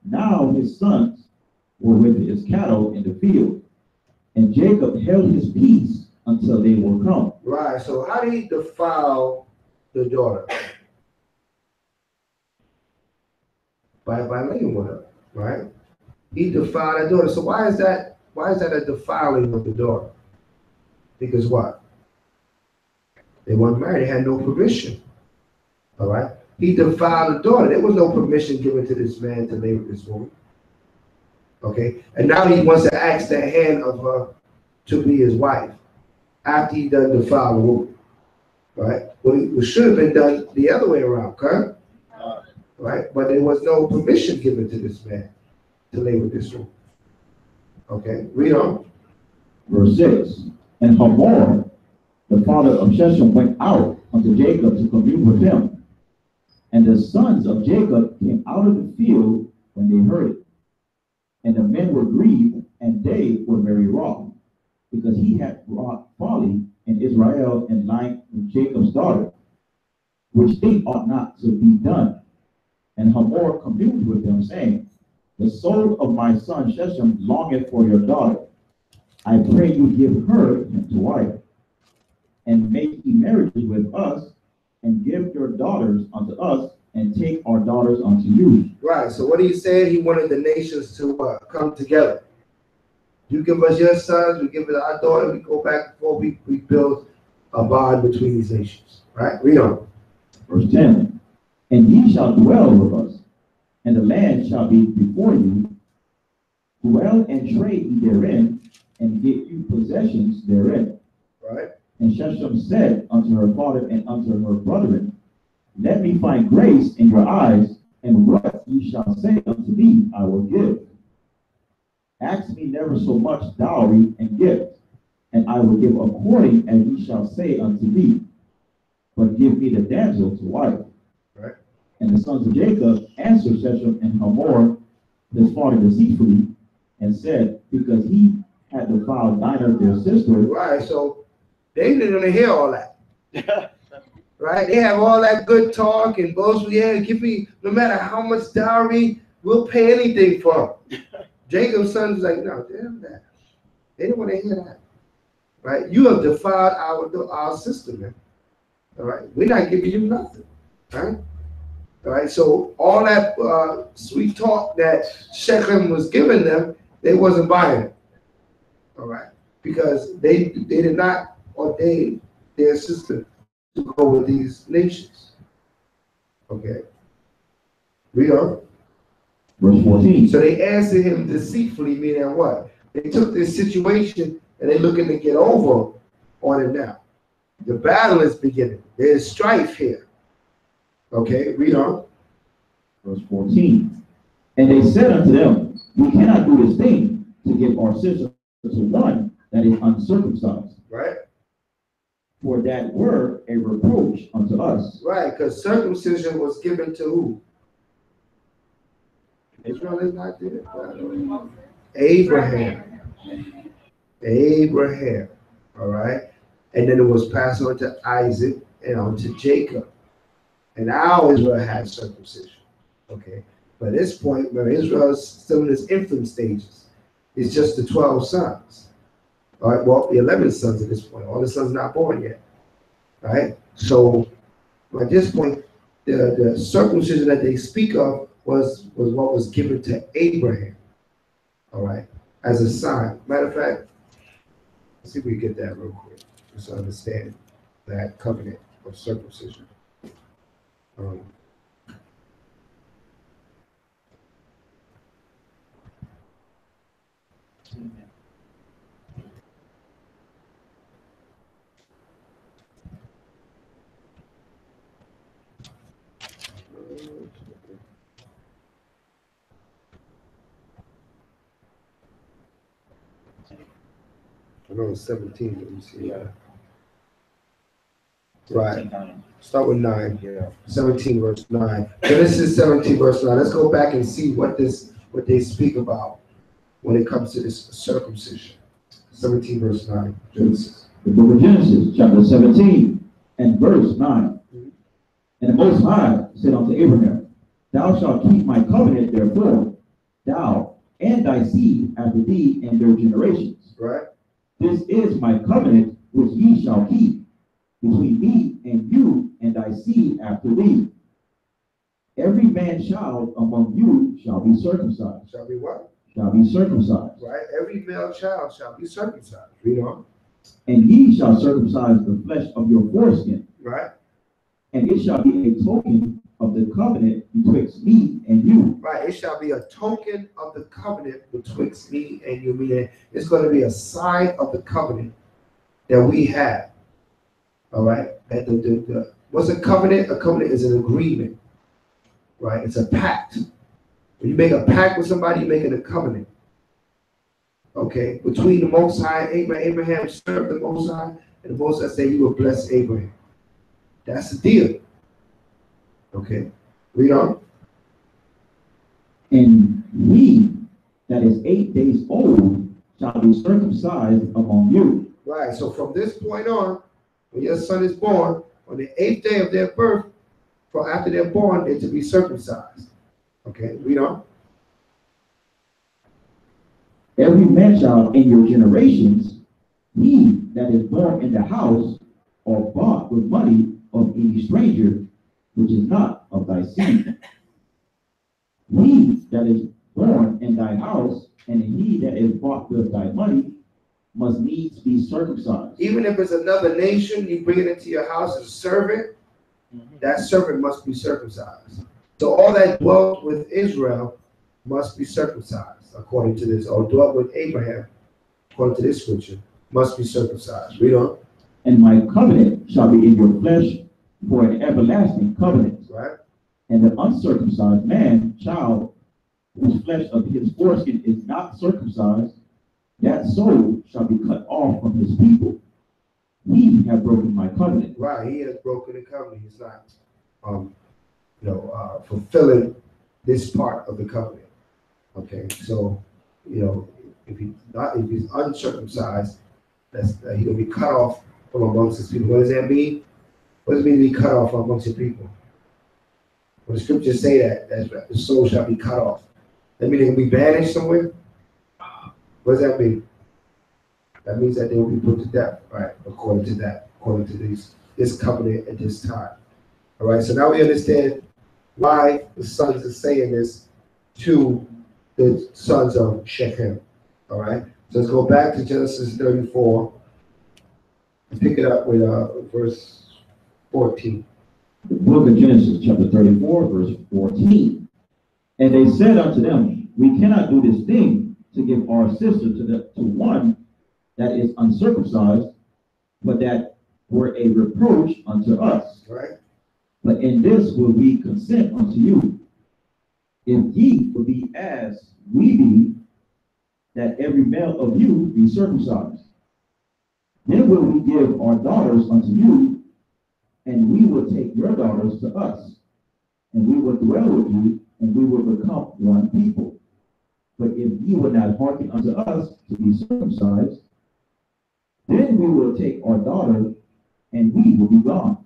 Now his sons were with his cattle in the field, and Jacob held his peace until they were come. Right, so how did he defile the daughter? By laying with her, right? He defiled that daughter. So why is that a defiling of the daughter? Because what? They weren't married, they had no permission. All right? He defiled the daughter. There was no permission given to this man to lay with this woman. Okay? And now he wants to ask the hand of her to be his wife after he done defile the woman. Right? Well, it should have been done the other way around, okay? Right? But there was no permission given to this man to lay with this woman. Okay? Read on. Verse 6. And Hamor the father of Shechem, went out unto Jacob to commune with him. And the sons of Jacob came out of the field when they heard it. And the men were grieved, and they were very wroth, because he had wrought folly in Israel and lying with Jacob's daughter, which thing ought not to be done. And Hamor communed with them, saying, the soul of my son Shechem longeth for your daughter. I pray you give her him to wife, and make ye marriages with us, and give your daughters unto us, and take our daughters unto you. Right. So what he said, he wanted the nations to come together. You give us your sons, we give it our daughter, we go back and forth, we build a bond between these nations. Right? Read on. Verse 10. And ye shall dwell with us, and the land shall be before you. Dwell and trade ye therein, and get you possessions therein. Right. And Shechem said unto her father and unto her brethren, let me find grace in your eyes, and what ye shall say unto me I will give. Ask me never so much dowry and gift, and I will give according as ye shall say unto me. But give me the damsel to wife. Right. And the sons of Jacob answered Shechem and Hamor his father deceitfully, and said, because he had defiled Dinah their sister. Right. So they didn't want to hear all that. Right? They have all that good talk and boast. Yeah, give me, no matter how much dowry, we'll pay anything for them. Jacob's sons was like, no, damn that. They didn't want to hear that. Right? You have defiled our sister, man. All right? We're not giving you nothing. Right? All right? So all that sweet talk that Shechem was giving them, they wasn't buying it. All right? Because they did not ordain their sister to go with these nations. Okay. Read on. Verse 14. So they answered him deceitfully, meaning what? They took this situation and they're looking to get over on it now. The battle is beginning. There's strife here. Okay, read on. Verse 14. And they said unto them, we cannot do this thing to give our sister to one that is uncircumcised. Right. For that were a reproach unto us. Right, because circumcision was given to who? Israel is not there. Abraham. Abraham. All right. And then it was passed on to Isaac and on to Jacob. And now Israel had circumcision. Okay. But at this point, remember, Israel is still in its infant stages. It's just the 12 sons. All right, well, the 11 sons at this point. All the sons not born yet. All right. So at this point, the circumcision that they speak of was what was given to Abraham. All right, as a sign. Matter of fact, let's see if we can get that real quick, just to understand that covenant of circumcision. I know it's 17. Let me see. Yeah. Right. Start with 9. Yeah. 17 verse 9. Genesis 17 verse 9. Let's go back and see what they speak about when it comes to this circumcision. 17 verse 9. Genesis. The book of Genesis, chapter 17, and verse 9. And the Most High said unto Abraham, thou shalt keep my covenant, therefore, thou and thy seed after thee and their generations. Right. This is my covenant which ye shall keep between me and you and thy seed after thee. Every man child among you shall be circumcised. Shall be what? Shall be circumcised. Right. Every male child shall be circumcised. Read on. And ye shall circumcise the flesh of your foreskin. Right. And it shall be a token of the covenant betwixt me and you. Right. It shall be a token of the covenant betwixt me and you. Meaning it's going to be a sign of the covenant that we have. All right. And what's a covenant? A covenant is an agreement. Right. It's a pact. When you make a pact with somebody, you're making a covenant. Okay. Between the Most High, Abraham served the Most High, And the Most High said he would bless Abraham. That's the deal. Okay, read on. And he that is 8 days old shall be circumcised among you. Right, so from this point on, when your son is born, on the 8th day of their birth, for after they're born, they're to be circumcised. Okay, read on. Every man child in your generations, he that is born in the house or bought with money of any stranger, which is not of thy seed. He that is born in thy house, and he that is bought with thy money, must needs be circumcised. Even if it's another nation, you bring it into your house as a servant, that servant must be circumcised. So all that dwelt with Israel must be circumcised, according to this, or dwelt with Abraham, according to this scripture, must be circumcised. Read on. And my covenant shall be in your flesh for an everlasting covenant. Right. And the uncircumcised man, child, whose flesh of his foreskin is not circumcised, that soul shall be cut off from his people. He have broken my covenant. Right, he has broken the covenant. He's not, fulfilling this part of the covenant. Okay, so if he's uncircumcised, he'll be cut off from amongst his people. What does that mean? What does it mean to be cut off from amongst your people? When the scriptures say that the soul shall be cut off, that means they will be banished somewhere. What does that mean? That means that they will be put to death, right? According to this covenant at this time. All right, so now we understand why the sons are saying this to the sons of Shechem. All right, so let's go back to Genesis 34 and pick it up with verse 14. The book of Genesis, chapter 34, verse 14. And they said unto them, we cannot do this thing to give our sister to one that is uncircumcised, but that were a reproach unto us. Right. But in this will we consent unto you, if ye will be as we be, that every male of you be circumcised. Then will we give our daughters unto you, and we will take your daughters to us, and we will dwell with you, and we will become one people. But if ye will not hearken unto us to be circumcised, then we will take our daughter, and we will be gone.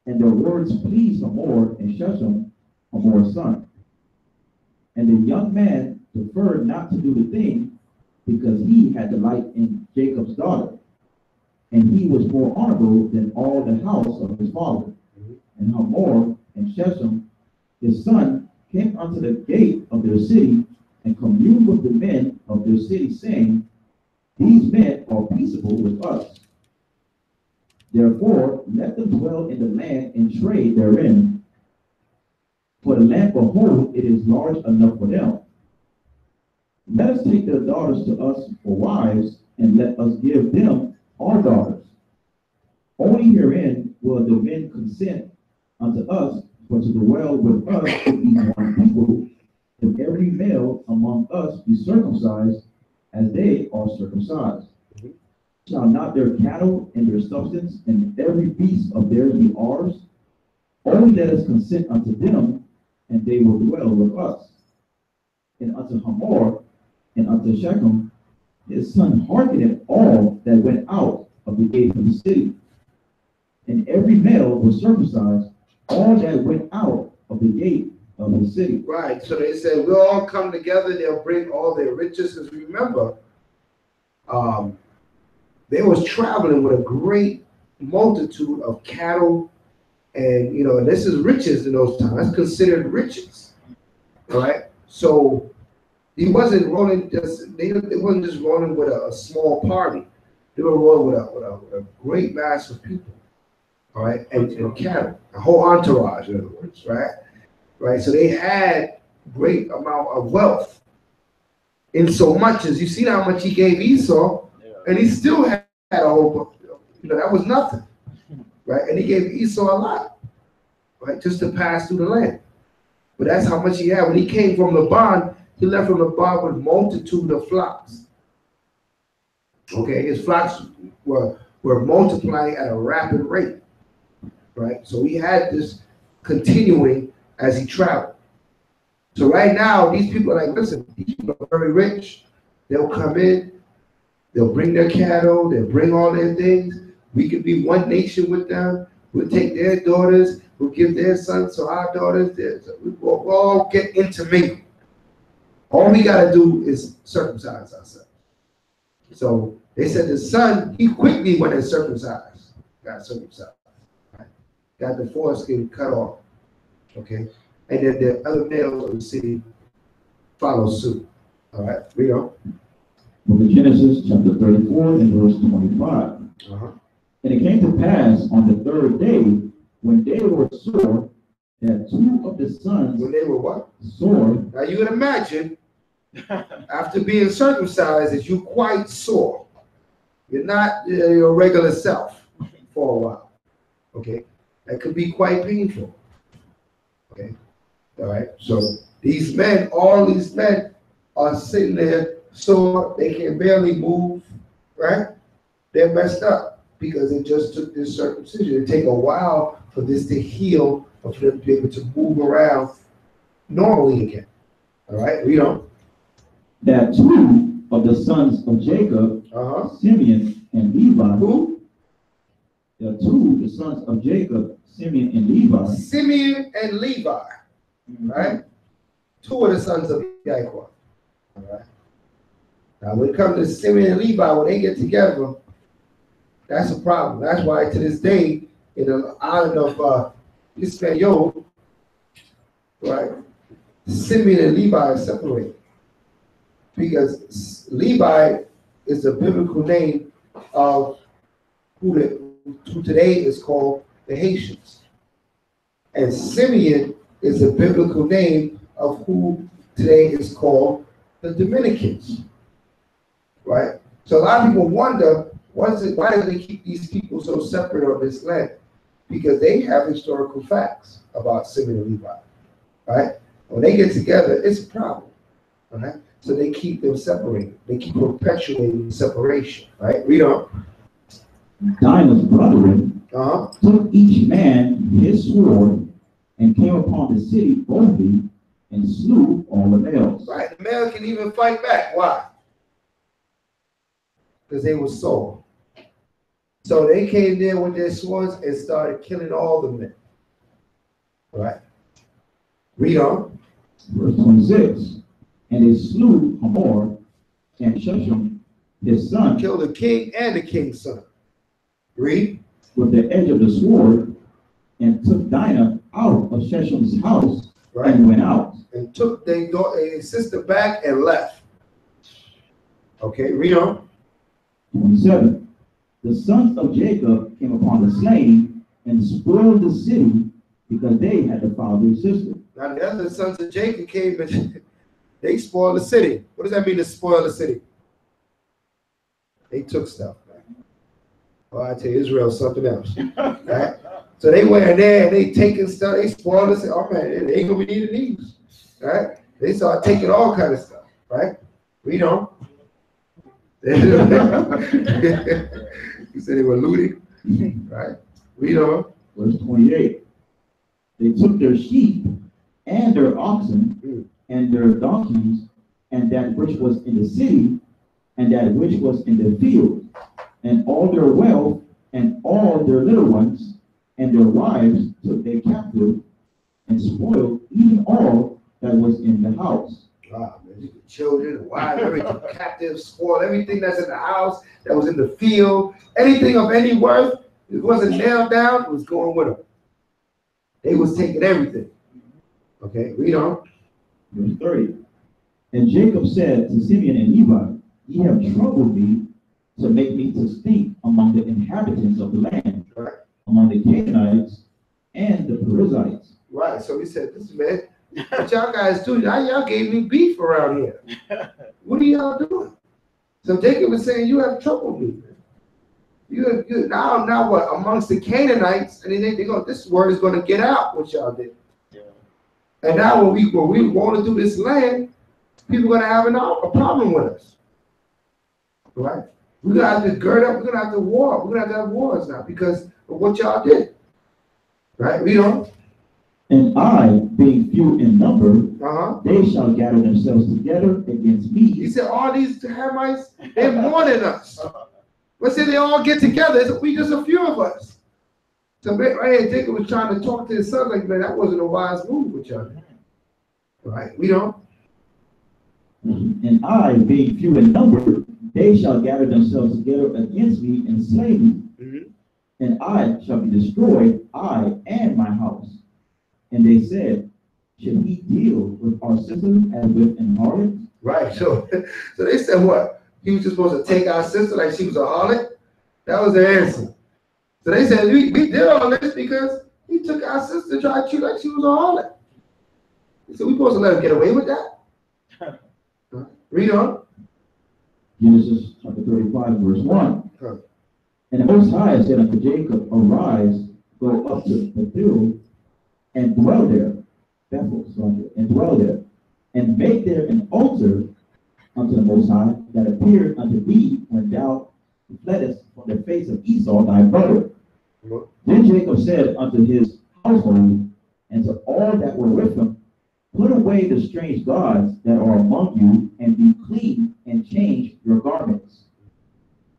And their words pleased Hamor and Shechem, Hamor's son. And the young man deferred not to do the thing, because he had delight in Jacob's daughter, and he was more honorable than all the house of his father. And Hamor and Shechem, his son, came unto the gate of their city, and communed with the men of their city, saying, these men are peaceable with us. Therefore, let them dwell in the land and trade therein. For the land, behold, it is large enough for them. Let us take their daughters to us for wives, and let us give them our daughters. Only herein will the men consent unto us, for to dwell with us to be one people, if every male among us be circumcised, as they are circumcised. Shall not their cattle and their substance and every beast of theirs be ours? Only let us consent unto them, and they will dwell with us. And unto Hamor and unto Shechem, his son hearkened all that went out of the gate of the city. And every male was circumcised, all that went out of the gate of the city. Right. So they said, we'll all come together. They'll bring all their riches. Because remember, they was traveling with a great multitude of cattle. And, and this is riches in those times. That's considered riches. All right. So he wasn't rolling they wasn't just rolling with a small party. They were rolling with a great mass of people. All right. And cattle, a whole entourage, in other words. Right. Right, so they had great amount of wealth. In so much as you see how much he gave Esau, and he still had a whole book. That was nothing, right? And he gave Esau a lot, right, just to pass through the land. But that's how much he had. When he came from Laban, he left from Laban with multitude of flocks. Okay, his flocks were were multiplying at a rapid rate, right? So he had this continuing as he traveled. So right now, these people are like, listen, these people are very rich. They'll come in, they'll bring their cattle, they'll bring all their things. We could be one nation with them. We'll take their daughters, we'll give their sons to our daughters. We'll all get intermingled. All we got to do is circumcise ourselves. So they said the son, he quickly went and circumcised, got circumcised. Right? Got the foreskin cut off. Okay? And then the other males of the city follow suit. All right, read on. Book of Genesis, chapter 34, and verse 25. And it came to pass on the third day, when they were sore, that two of the sons. When they were what? Sore. Now you can imagine, after being circumcised, that you quite sore. You're not your regular self for a while. Okay, that could be quite painful. Okay. All right, so these men, all these men are sitting there sore, they can barely move, right? They're messed up because it just took this circumcision. It take a while for this to heal, or for them to be able to move around normally again. All right, read on. That two of the sons of Jacob, Simeon and Levi. Who? The two, the sons of Jacob, Simeon and Levi. Simeon and Levi. Right? Two of the sons of Jacob. All right. Now, when it comes to Simeon and Levi, when they get together, that's a problem. That's why to this day, in the island of Hispaniola, right, Simeon and Levi are separated. Because Levi is the biblical name of who today is called the Haitians. And Simeon is the biblical name of who today is called the Dominicans, right? So a lot of people wonder, why do they keep these people so separate on this land? Because they have historical facts about Simeon and Levi, right? When they get together, it's a problem, right? So they keep them separated. They keep perpetuating separation, right? Read on. Dinah's brethren took each man his sword and came upon the city boldly and slew all the males. Right, the males can even fight back. Why? Because they were sore. So they came there with their swords and started killing all the men. Right? Read on. Verse 26. And they slew Hamor and Shechem, his son. Killed the king and the king's son. Read. With the edge of the sword, and took Dinah out of Shechem's house, right, and went out. And took their sister back and left. Okay, read on. 27. The sons of Jacob came upon the slain and spoiled the city because they had defiled their sister. Now the other sons of Jacob came and they spoiled the city. What does that mean to spoil the city? They took stuff. Oh, I tell you, Israel's something else. Right? So they went in there and they taking stuff, they spoiled us. Oh man, they ain't gonna be needing these. Right? They started taking all kind of stuff, right? We don't. You said they were looting, right? We don't. Verse 28. They took their sheep and their oxen and their donkeys and that which was in the city and that which was in the field, and all their wealth and all their little ones and their wives took they captive and spoiled even all that was in the house. Wow, man, children, wives, everything, captive, spoiled, everything that's in the house, that was in the field, anything of any worth, it wasn't nailed down, it was going with them. They was taking everything. Okay, read on. Verse 30. And Jacob said to Simeon and Levi, ye have troubled me to make me to stink among the inhabitants of the land, right, among the Canaanites and the Perizzites. Right, so he said, this man, what y'all guys do? Y'all gave me beef around here. What are y'all doing? So Jacob was saying, you have troubled me. You now what? Amongst the Canaanites, and then they go, this word is going to get out what y'all did. Yeah. And now when we want to do this land, people are going to have a problem with us. Right? We're going to have to gird up. We're going to have to war. We're going to have wars now because of what y'all did. Right? Read on. And I, being few in number, they shall gather themselves together against me. He said, all these Hamites, they're more than us. Let's say they all get together. We just a few of us. So right here, Jacob was trying to talk to his son like, man, that wasn't a wise move with y'all. Right? We don't. And I, being few in number, they shall gather themselves together against me and slay me. And I shall be destroyed, I and my house. And they said, should he deal with our sister as with an harlot? Right. So they said what? He was just supposed to take our sister like she was a harlot? That was the answer. So they said, we did all this because he took our sister, tried to treat like she was a harlot. So we supposed to let him get away with that? Read on. Genesis chapter 35, verse 1. And the Most High said unto Jacob, arise, go up to Bethel, and dwell there. And dwell there, and make there an altar unto the Most High that appeared unto thee when thou fleddest from the face of Esau thy brother. Then Jacob said unto his household and to all that were with him, put away the strange gods that are among you, and be clean, and change your garments.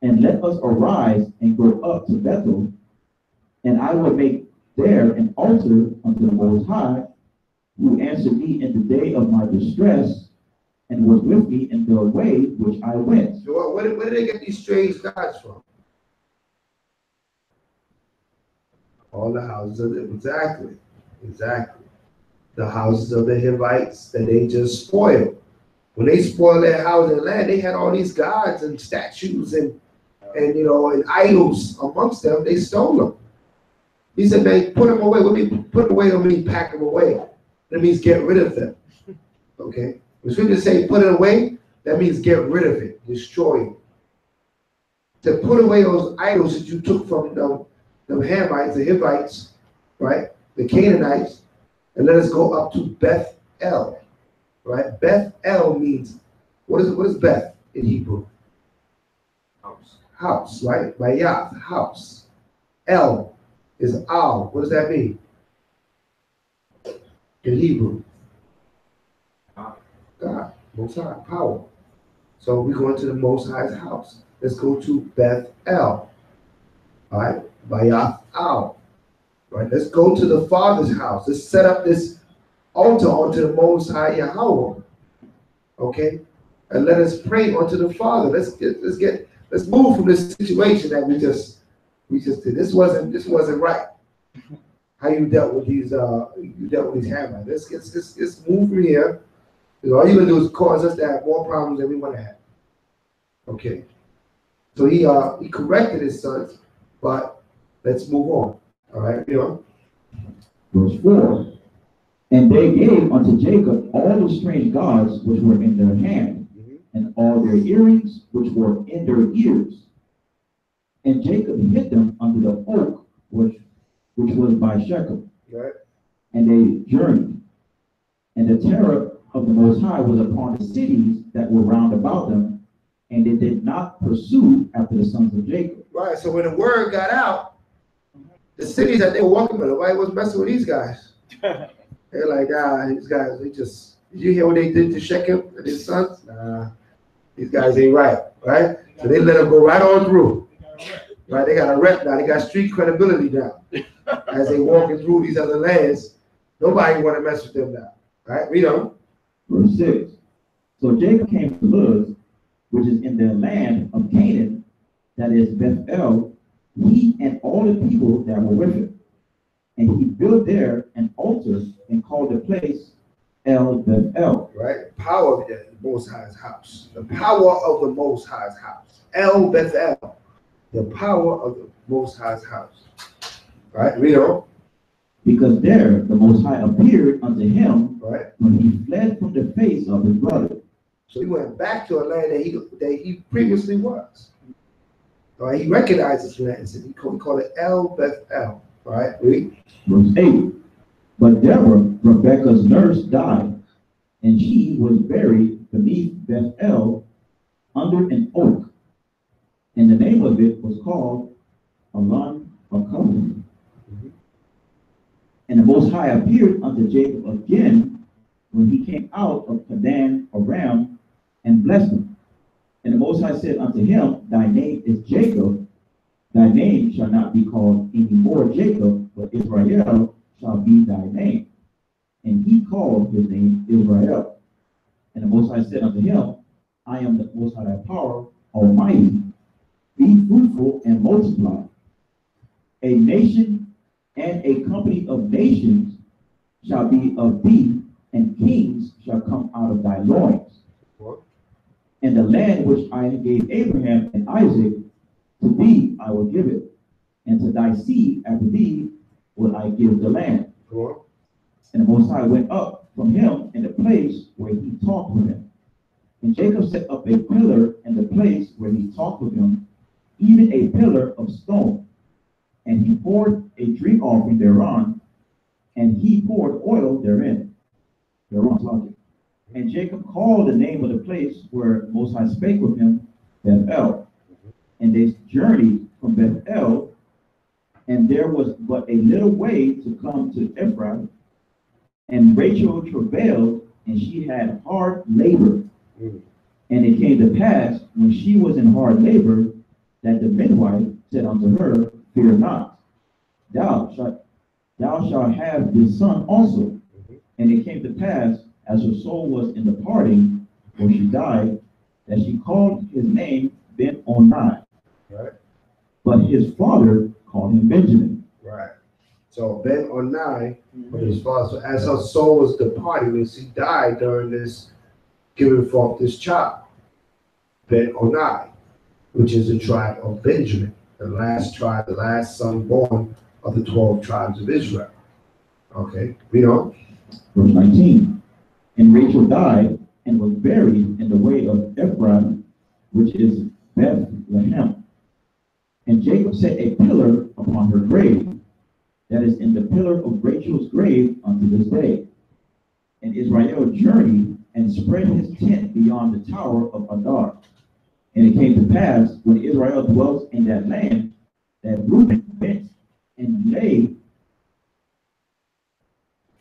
And let us arise and go up to Bethel, and I will make there an altar unto the Most High, who answered me in the day of my distress, and was with me in the way which I went. So where did they get these strange gods from? All the houses of them. Exactly. The houses of the Hivites that they just spoiled. When they spoiled their house and land, they had all these gods and statues and idols amongst them. They stole them. He said, man, put them away. What do you mean put them away? Don't mean pack them away. That means get rid of them. Okay? When scripture say put it away, that means get rid of it, destroy it. To put away those idols that you took from them Hamites, the Hivites, right? The Canaanites, and let us go up to Beth El. Right? Beth El means, what is Beth in Hebrew? House, right? Bayath, house. El is Al. What does that mean? In Hebrew. God, Most High, power. So we're going to the Most High's house. Let's go to Beth El. All right? Bayath Al. Right? Let's go to the Father's house. Let's set up this altar unto the Most High Yahweh. Okay? And let us pray unto the Father. Let's move from this situation that we just did. This wasn't right. How you dealt with these Hamites. Let's move from here. Because all you're gonna do is cause us to have more problems than we want to have. Okay. So he corrected his sons, but let's move on. All right, Verse 4. And they gave unto Jacob all the strange gods which were in their hand, and all their earrings which were in their ears. And Jacob hid them under the oak which was by Shechem. Right. And they journeyed. And the terror of the Most High was upon the cities that were round about them, and they did not pursue after the sons of Jacob. Right. So when the word got out, the cities that they were walking with, nobody was messing with these guys. They're like, these guys, did you hear what they did to Shechem and his sons? Nah, these guys ain't right, right? So they let them go right on through. Right, they got a rep now, they got street credibility now. As they walking through these other lands, nobody want to mess with them now. Right, read on. Verse 6. So Jacob came to Luz, which is in the land of Canaan, that is Bethel, he and all the people that were with him. And he built there an altar and called the place El Bethel. Right, power of the Most High's house. The power of the Most High's house. El Bethel. The power of the Most High's house. Right, read on. Because there the Most High appeared unto him, right, when he fled from the face of his brother. So he went back to a land that he previously was. All right, he recognized this land and he called it El Bethel. All right, read. Verse 8. But Deborah, Rebekah's nurse, died, and she was buried beneath Bethel under an oak. And the name of it was called Alon Akavim. And the Most High appeared unto Jacob again when he came out of Padan Aram and blessed him. And the Most High said unto him, Thy name is Jacob, thy name shall not be called any more Jacob, but Israel shall be thy name. And he called his name Israel. And the Most High said unto him, I am the Most High thy power, Almighty. Be fruitful and multiply. A nation and a company of nations shall be of thee, and kings shall come out of thy loins. What? And the land which I gave Abraham and Isaac, to thee I will give it, and to thy seed after thee will I give the land. What? And the Most High went up from him in the place where he talked with him. And Jacob set up a pillar in the place where he talked with him, even a pillar of stone. And he poured a drink offering thereon, and he poured oil therein. And Jacob called the name of the place where Most High spake with him, Bethel. And they journeyed from Bethel, and there was but a little way to come to Ephraim. And Rachel travailed, and she had hard labor. And it came to pass, when she was in hard labor, that the midwife said unto her, Fear not, thou shalt have this son also. And it came to pass, as her soul was in departing, when she died, that she called his name Ben-Oni. Right. But his father called him Benjamin. Right. So Ben-Oni, but his father. So as her soul was departing, and she died during this giving forth this child, Ben-Oni, which is the tribe of Benjamin, the last tribe, the last son born of the 12 tribes of Israel. Okay, read on. Verse 19. And Rachel died and was buried in the way of Ephraim, which is Bethlehem. And Jacob set a pillar upon her grave, that is in the pillar of Rachel's grave unto this day. And Israel journeyed and spread his tent beyond the tower of Adar. And it came to pass, when Israel dwelt in that land, that Reuben went and lay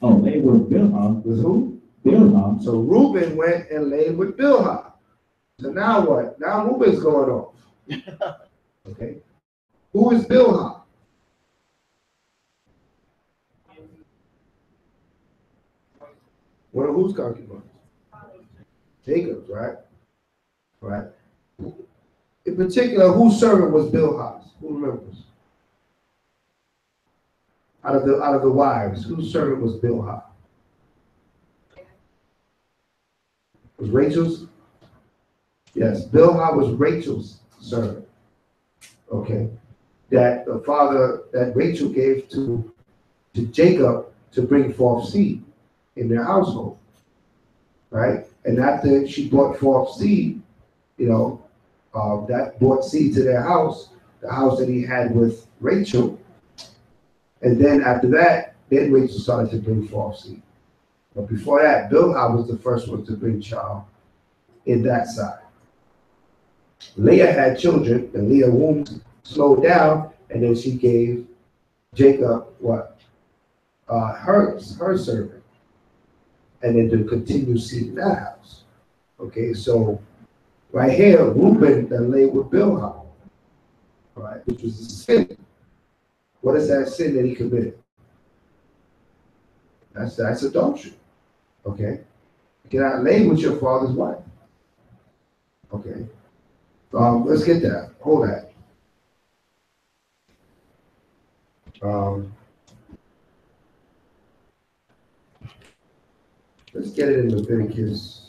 with Bilhah. With who? Bilhah. So Reuben went and laid with Bilhah. So now what? Now Reuben's going off. Okay. Who is Bilhah? One of whose concubines? Jacob's, right? Right. In particular, whose servant was Bilhah's? Who remembers? Out of the wives, whose servant was Bilhah? Was Rachel's? Yes, Bilhah was Rachel's servant. Okay. That the father, that Rachel gave to Jacob to bring forth seed in their household. Right? And after she brought forth seed, that brought seed to their house, the house that he had with Rachel. And then after that, then Rachel started to bring forth seed. But before that, Bilhah was the first one to bring child in that side. Leah had children, and Leah's womb slowed down, and then she gave Jacob what? Her servant. And then to continue seed in that house. Okay, so right here, Reuben that lay with Bilhah, right, which was a sin. What is that sin that he committed? That's adultery. Okay, you cannot lay with your father's wife. Okay, let's get that. Hold that. Let's get it in Leviticus.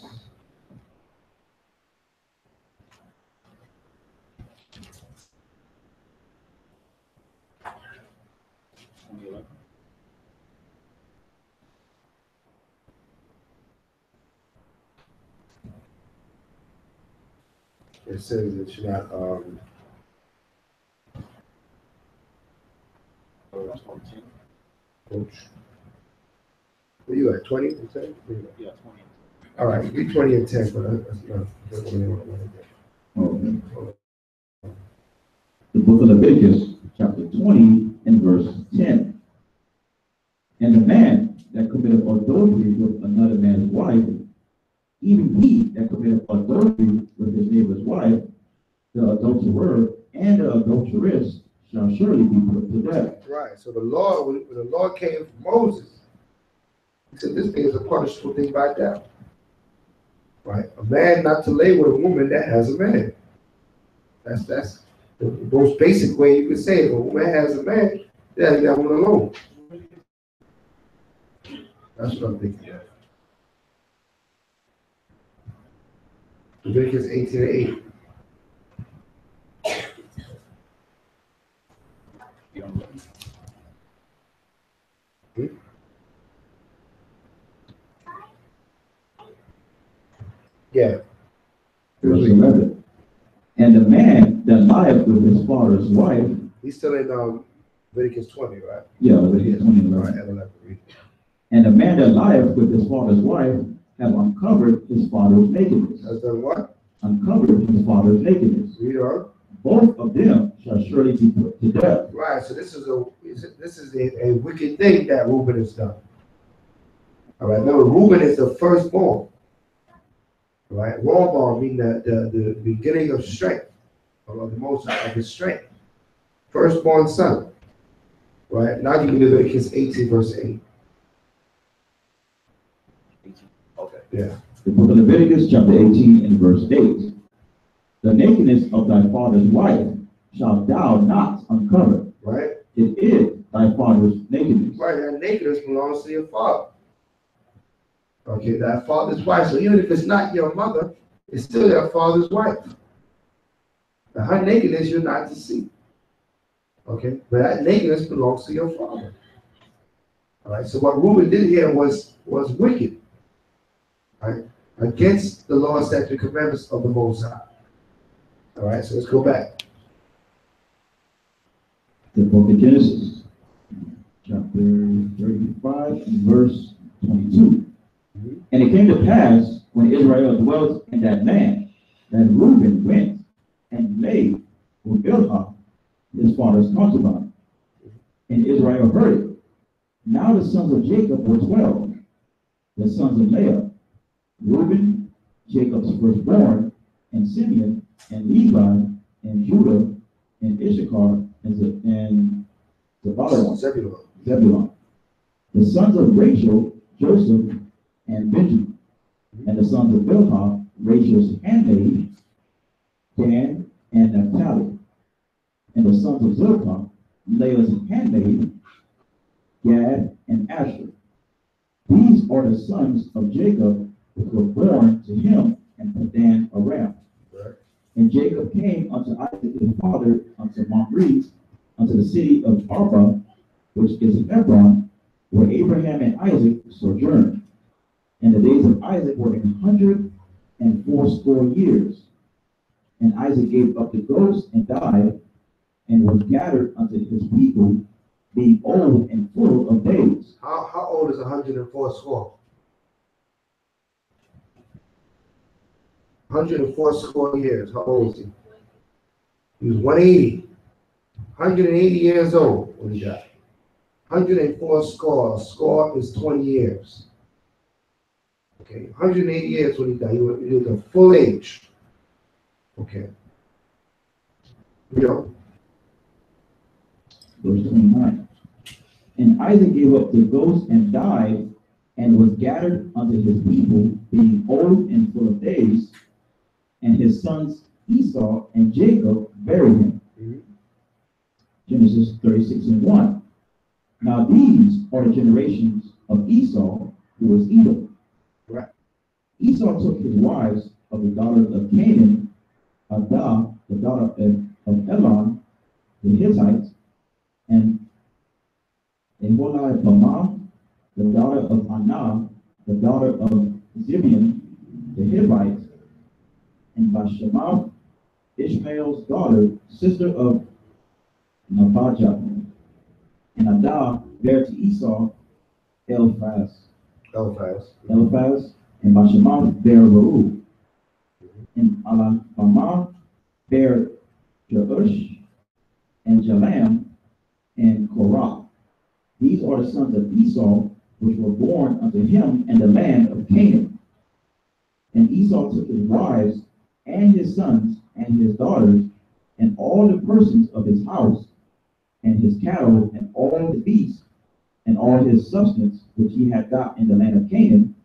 It says that you're not coach. Where you at? 20? You said? Yeah, 20. All right, read 20 and 10, but that's not what we want to do. The book of Leviticus, chapter 20, and verse 10. And the man that committed adultery with another man's wife, even he that committed adultery with his neighbor's wife, the adulterer and the adulteress shall surely be put to death. Right. So the law, when the law came from Moses, he said this thing is a punishable thing by death. Right? A man not to lay with a woman that has a man. That's the most basic way you could say it. If a woman has a man, yeah, you got one alone. That's what I'm thinking. Leviticus 18:8. Yeah. Verse 11. And the man that lieth with his father's wife. He's still in Leviticus 20, right? Yeah, Leviticus 20. All right, 11. And the man that lieth with his father's wife have uncovered his father's nakedness. Has done what? Uncovered his father's nakedness. Read on. Both of them shall surely be put to death. Right. So this is a wicked thing that Reuben has done. All right. Remember, Reuben is the firstborn. Right. Rawborn means the beginning of strength, or the most of his strength. Firstborn son. Right. Now give me Leviticus 18, verse 8. Okay. Yeah. The book of Leviticus, chapter 18, and verse 8. The nakedness of thy father's wife shalt thou not uncover. Right. It is thy father's nakedness. Right. That nakedness belongs to your father. Okay, that father's wife. So even if it's not your mother, it's still your father's wife. Now, her nakedness you're not to see. Okay, but that nakedness belongs to your father. All right. So what Reuben did here was wicked. Right, against the law, statute, commandments of the Most High. All right. So let's go back. The book of Genesis, chapter 35, and verse 22. And it came to pass, when Israel dwelt in that land, that Reuben went and lay with Bilhah, his father's concubine. And Israel heard it. Now the sons of Jacob were 12, the sons of Leah, Reuben, Jacob's firstborn, and Simeon, and Levi, and Judah, and Issachar, and Zebulun. The sons of Rachel, Joseph, and Benjamin. And the sons of Bilhah, Rachel's handmaid, Dan and Naphtali. And the sons of Zilpah, Leah's handmaid, Gad and Asher. These are the sons of Jacob which were born to him and Padan Aram. Right. And Jacob came unto Isaac his father unto Mamre, unto the city of Arba, which is in Hebron, where Abraham and Isaac sojourned. And the days of Isaac were 180 years. And Isaac gave up the ghost and died, and was gathered unto his people, being old and full of days. How old is 104 score? 104 score years. How old is he? He was 180. 180 years old when he died. 104 score. Score is 20 years. Okay, 180 years when he died. He was a full age. Okay. You know. Verse 29. And Isaac gave up the ghost and died, and was gathered unto his people, being old and full of days. And his sons Esau and Jacob buried him. Genesis 36 and 1. Now these are the generations of Esau, who was Edom. Right. Esau took his wives of the daughters of Canaan, Adah, the daughter of Elon, the Hittite, and Eholibamah, the daughter of Anah, the daughter of Zibeon, the Hivite, and Bashemath, Ishmael's daughter, sister of Nabajah. And Adah bare to Esau Eliphaz, and Bashemath bare Reuel. And Alabamah bare Jeush, and Jalam, and Korah. These are the sons of Esau, which were born unto him in the land of Canaan. And Esau took his wives, and his sons, and his daughters, and all the persons of his house, and his cattle, and all the beasts, and all his substance, which he had got in the land of Canaan,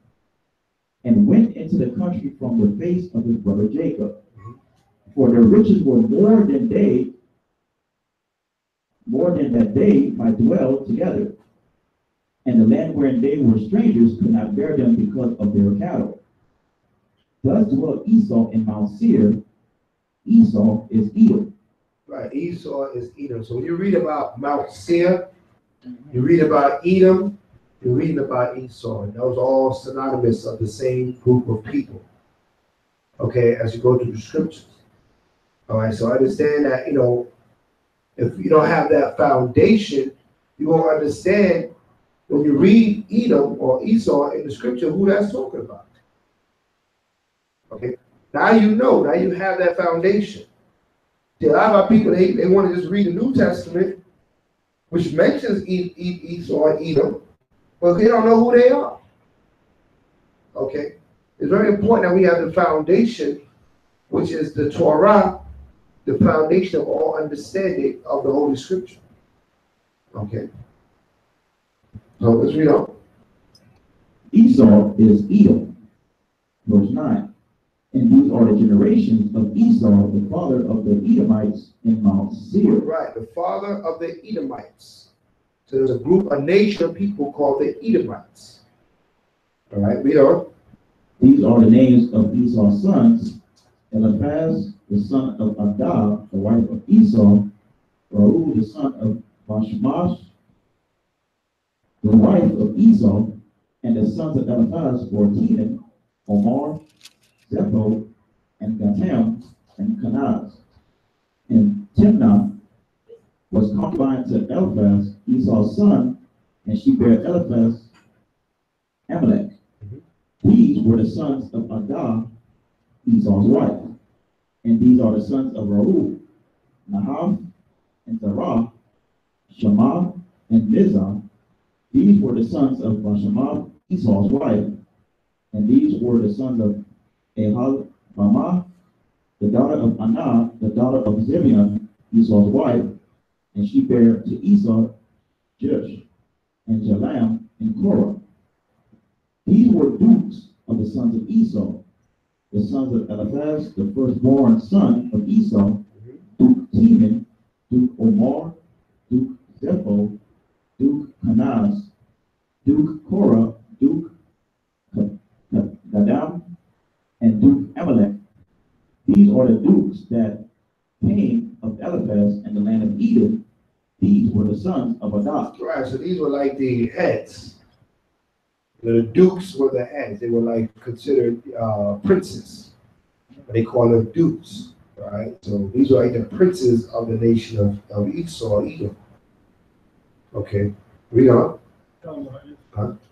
and went into the country from the face of his brother Jacob. For their riches were more than that they might dwell together. And the land wherein they were strangers could not bear them because of their cattle. Thus dwelt Esau in Mount Seir. Esau is Edom. Right, Esau is Edom. So when you read about Mount Seir, you read about Edom, you're reading about Esau. And those are all synonymous of the same group of people. Okay, as you go through the scriptures. All right, so understand that, if you don't have that foundation, you won't understand when you read Edom or Esau in the scripture who that's talking about. Okay, now now you have that foundation. See, a lot of our people, they want to just read the New Testament, which mentions Esau and Edom, but they don't know who they are. Okay, it's very important that we have the foundation, which is the Torah, the foundation of all understanding of the Holy Scripture. Okay. So let's read on. Esau is Edom. Verse 9. And these are the generations of Esau, the father of the Edomites in Mount Seir. Right, the father of the Edomites. So there's a nation of people called the Edomites. All right, read on. These are the names of Esau's sons: Eliphaz, the son of Adah, the wife of Esau; Reuel, the son of Bashmash, the wife of Esau; and the sons of Eliphaz were Teman, Omar, Zepho, and Gatam, and Kenaz. And Timnah was concubine to Eliphaz, Esau's son, and she bare Eliphaz Amalek. These were the sons of Adah, Esau's wife. And these are the sons of Reuel, Nahath, and Zerah, Shammah, and Mizah. These were the sons of Bashamah, Esau's wife. And these were the sons of Aholbamah, the daughter of Anah, the daughter of Zibeon, Esau's wife. And she bare to Esau Jush, and Jalam, and Korah. These were dukes of the sons of Esau. The sons of Eliphaz, the firstborn son of Esau, Duke Teman, Duke Omar, Duke Zepho, Duke Kenaz, Duke Korah, Duke Gadam, and Duke Amalek. These are the dukes that came of Eliphaz and the land of Edom. These were the sons of Adah. Right, so these were like the heads. The dukes were the heads. They were like considered princes. They call them dukes. Right? So these were like the princes of the nation of Esau, Edom. Okay, read on.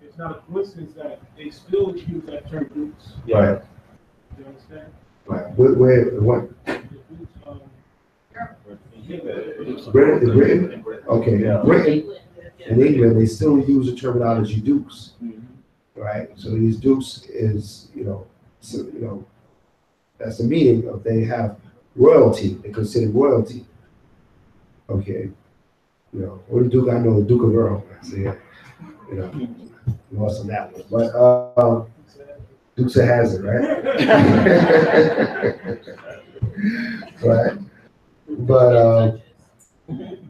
It's not a coincidence that they still use that term dukes. Right. You understand? Right. Where what? Britain? Okay, Yeah. Britain and England, they still use the terminology dukes. Right? So these dukes is, that's the meaning of they have royalty. They consider royalty. Okay. What the Duke? I know the Duke of Earl. So yeah, lost on that one. But Dukes of Hazzard, right? Right. But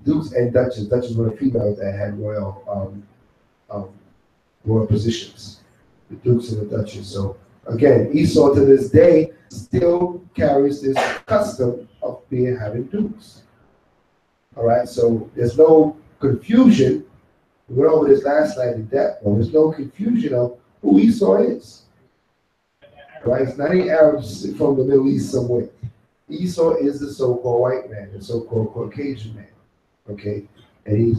Dukes and Duchess. Duchess were the females that had royal positions. The Dukes and the Duchess. So again, Esau to this day still carries this custom of having dukes. All right, so there's no confusion. We went over this last night in depth, but there's no confusion of who Esau is. Right? It's not any Arabs from the Middle East somewhere. Esau is the so-called white man, the so-called Caucasian man. Okay, and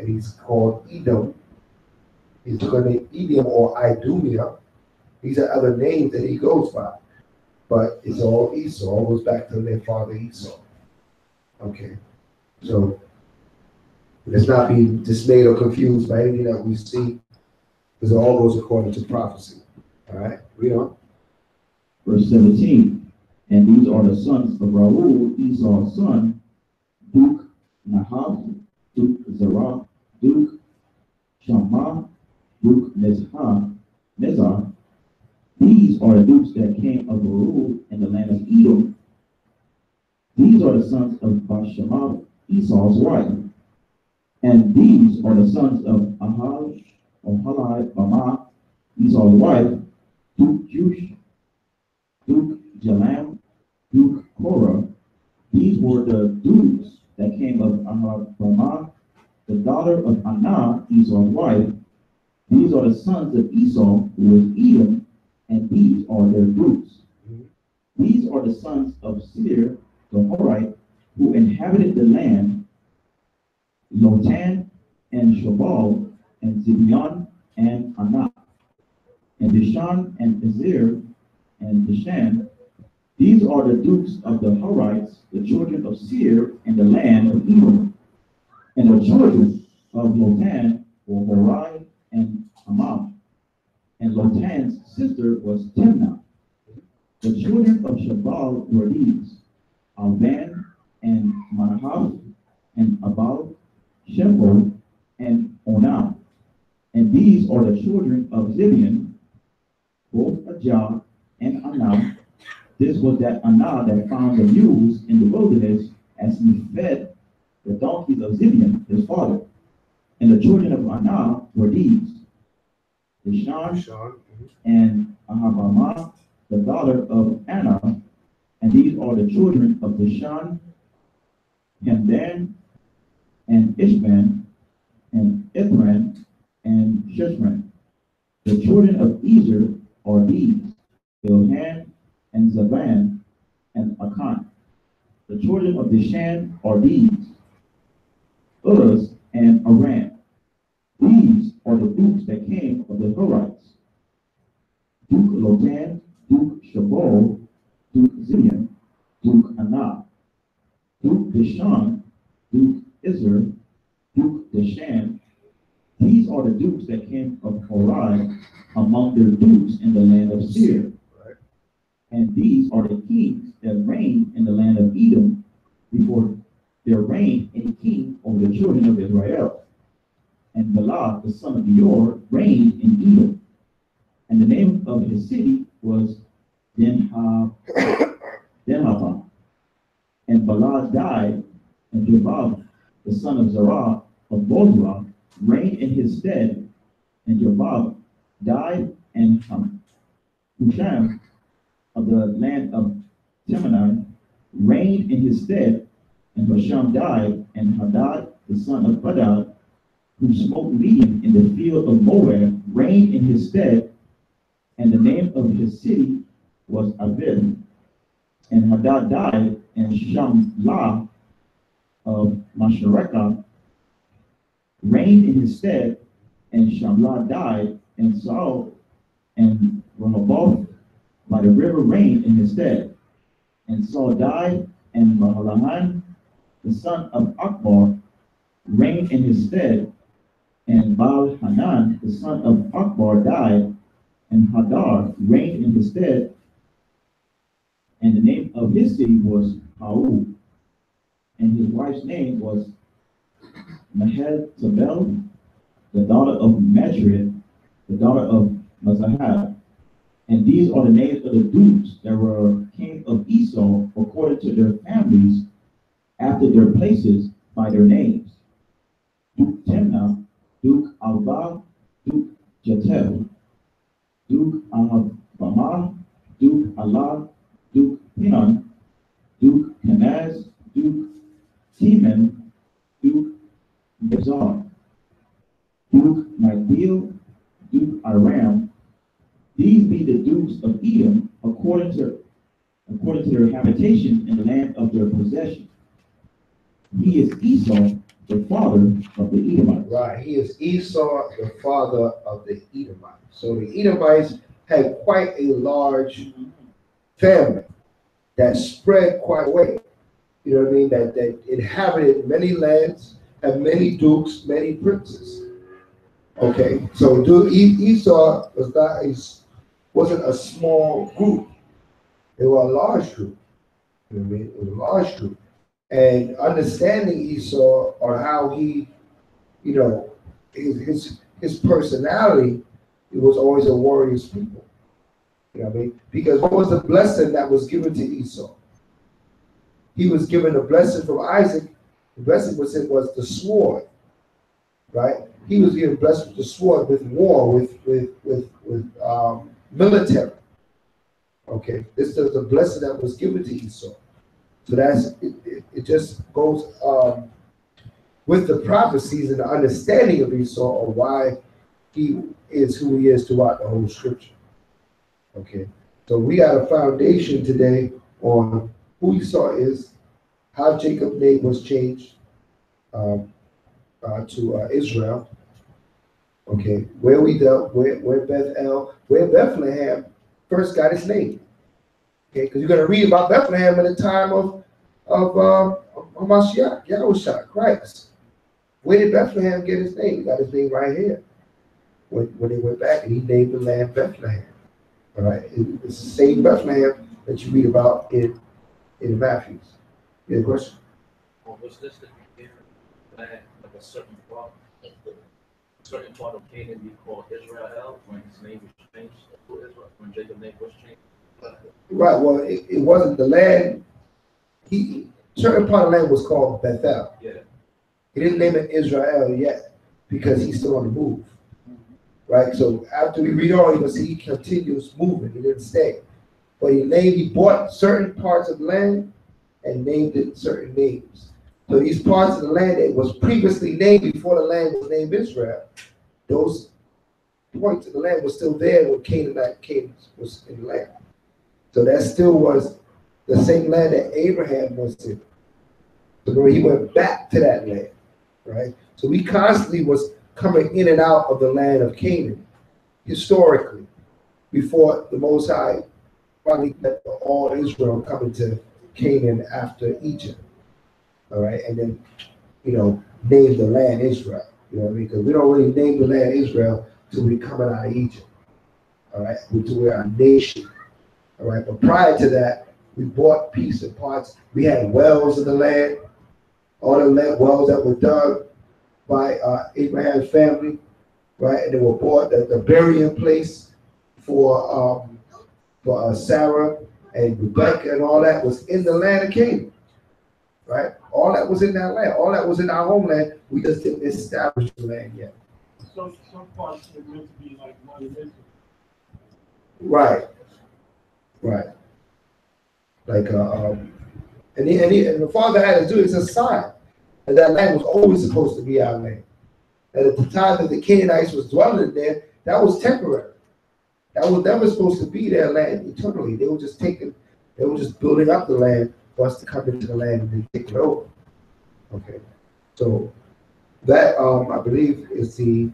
he's called Edom. He's called Edom or Idumea. These are other names that he goes by, but it's all Esau. It goes back to their father Esau. Okay. So let's not be dismayed or confused by anything that we see, because it all goes according to prophecy. All right, read on. Verse 17. And these are the sons of Raul, Esau's son, Duke Nahath, Duke Zerah, Duke Shammah, Duke Nezar. These are the dukes that came of Raul in the land of Edom. These are the sons of Bashemoth, Esau's wife. And these are the sons of Ahal, Ohalai, Bama, Esau's wife, Duke Jush, Duke Jalam, Duke Korah. These were the dukes that came of Ahabamah, the daughter of Anah, Esau's wife. These are the sons of Esau, who was Edom, and these are their dukes. These are the sons of Seir, the Horite, who inhabited the land, Lotan and Shobal, and Zibeon and Anah, and Dishan and Ezer and Dishan. These are the dukes of the Horites, the children of Seir, in the land of Edom. And the children of Lotan were Horai and Amam. And Lotan's sister was Timnah. The children of Shabal were these: Alvan and Manahath and Abal, Shepho and Onam. And these are the children of Zibeon, both Ajah and Anam. This was that Anah that found the mules in the wilderness as he fed the donkeys of Zibeon, his father. And the children of Anah were these: Dishan and Ahabamah, the daughter of Anah. And these are the children of Dishan, Hemdan, and Ishban, and Ithran, and Shishran. The children of Ezer are these: Bilhan, and Zaban, and Akan. The children of Dishan are these: Uz and Aram. These are the dukes that came of the Horites: Duke Lotan, Duke Shabal, Duke Zibeon, Duke Anah, Duke Dishan, Duke Ezer, Duke Dishan. These are the dukes that came of Horai among their dukes in the land of Seir. And these are the kings that reigned in the land of Edom before there reigned any king over the children of Israel. And Bala, the son of Beor, reigned in Edom. And the name of his city was Denhava. And Bala died, and Jobab, the son of Zerah of Bozrah, reigned in his stead. And Jobab died, and Husham of the land of Temanah reigned in his stead. And Husham died, and Hadad, the son of Badad, who smote Midian in the field of Moab, reigned in his stead. And the name of his city was Avith. And Hadad died, and Shamlah of Masharekah reigned in his stead. And Shamlah died, and Saul and Rehoboth by the river reigned in his stead. And Saul died, and Mahalahan, the son of Akbar, reigned in his stead. And Baal-Hanan, the son of Akbar, died, and Hadar reigned in his stead. And the name of his city was Haul, and his wife's name was Mehetabel, the daughter of Matred, the daughter of Mazahab. And these are the names of the dukes that were king of Esau according to their families, after their places by their names: Duke Timnah, Duke Alba, Duke Jatel, Duke Ahabamah, Duke Allah, Duke Pinon, Duke Kenaz, Duke Teman, Duke Bezar, Duke Magdiel, Duke Aram. These be the dukes of Edom according to their habitation in the land of their possession. He is Esau, the father of the Edomites. Right, he is Esau, the father of the Edomites. So the Edomites had quite a large family that spread quite a way. you know what I mean, that inhabited many lands, and many dukes, many princes. Okay, so Esau wasn't a small group. They were a large group. You know what I mean? It was a large group. And understanding Esau or how he, you know, his personality, it was always a warrior's people. You know what I mean? Because what was the blessing that was given to Esau? He was given a blessing from Isaac. The blessing was the sword, right? He was given blessed with the sword, with war, with military. Okay, this is the blessing that was given to Esau. So it just goes with the prophecies and the understanding of Esau of why he is who he is throughout the whole scripture. Okay, so we got a foundation today on who Esau is, how Jacob's name was changed to Israel. Okay, where Bethlehem first got its name. Okay, because you're going to read about Bethlehem in the time of Mashiach, Yahushua, Christ. Where did Bethlehem get his name? He got his name right here. When they went back and he named the land Bethlehem. All right, it's the same Bethlehem that you read about in Matthew. You have a question? Well, was this the land of a certain part of Canaan we call Israel when his name was changed to Israel, when Jacob's name was changed? Right, well, it wasn't the land. Certain part of the land was called Bethel. Yeah. He didn't name it Israel yet because he's still on the move. Right, so after we read on, you'll see he continues moving. He didn't stay. But he bought certain parts of land and named it certain names. So these parts of the land that was previously named before the land was named Israel, those points of the land were still there when Canaan was in the land. So that still was the same land that Abraham was in. So he went back to that land, right? So we constantly was coming in and out of the land of Canaan, historically, before the Most High finally let all Israel come into Canaan after Egypt. All right, and then, name the land Israel. You know what I mean? Because we don't really name the land Israel till we coming out of Egypt. All right, until we're a nation. All right, but prior to that, we bought pieces and parts. We had wells in the land, all the wells that were dug by Abraham's family, right? And they were bought the burying place for Sarah and Rebecca and all that was in the land of Canaan, right? All that was in that land. All that was in our homeland. We just didn't establish the land yet. So some parts are meant to be like monumental. Right. Right. Like and the Father had to do it as a sign that that land was always supposed to be our land. That at the time that the Canaanites was dwelling there, that was temporary. That was never supposed to be their land eternally. They were just building up the land for us to come into the land and then take it over. Okay. So that I believe is the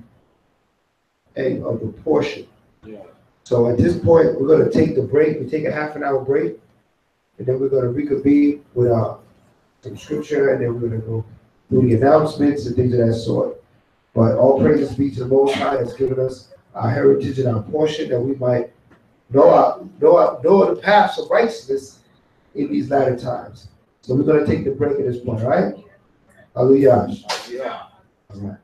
end of the portion. Yeah. So at this point, we're going to take the break. We take a half-an-hour break, and then we're going to reconvene with some scripture, and then we're going to go through the announcements and things of that sort. But all praises be to the Most High has given us our heritage and our portion, that we might know the paths of righteousness in these latter times. So we're going to take the break at this point, all right? Hallelujah. Yeah. All right.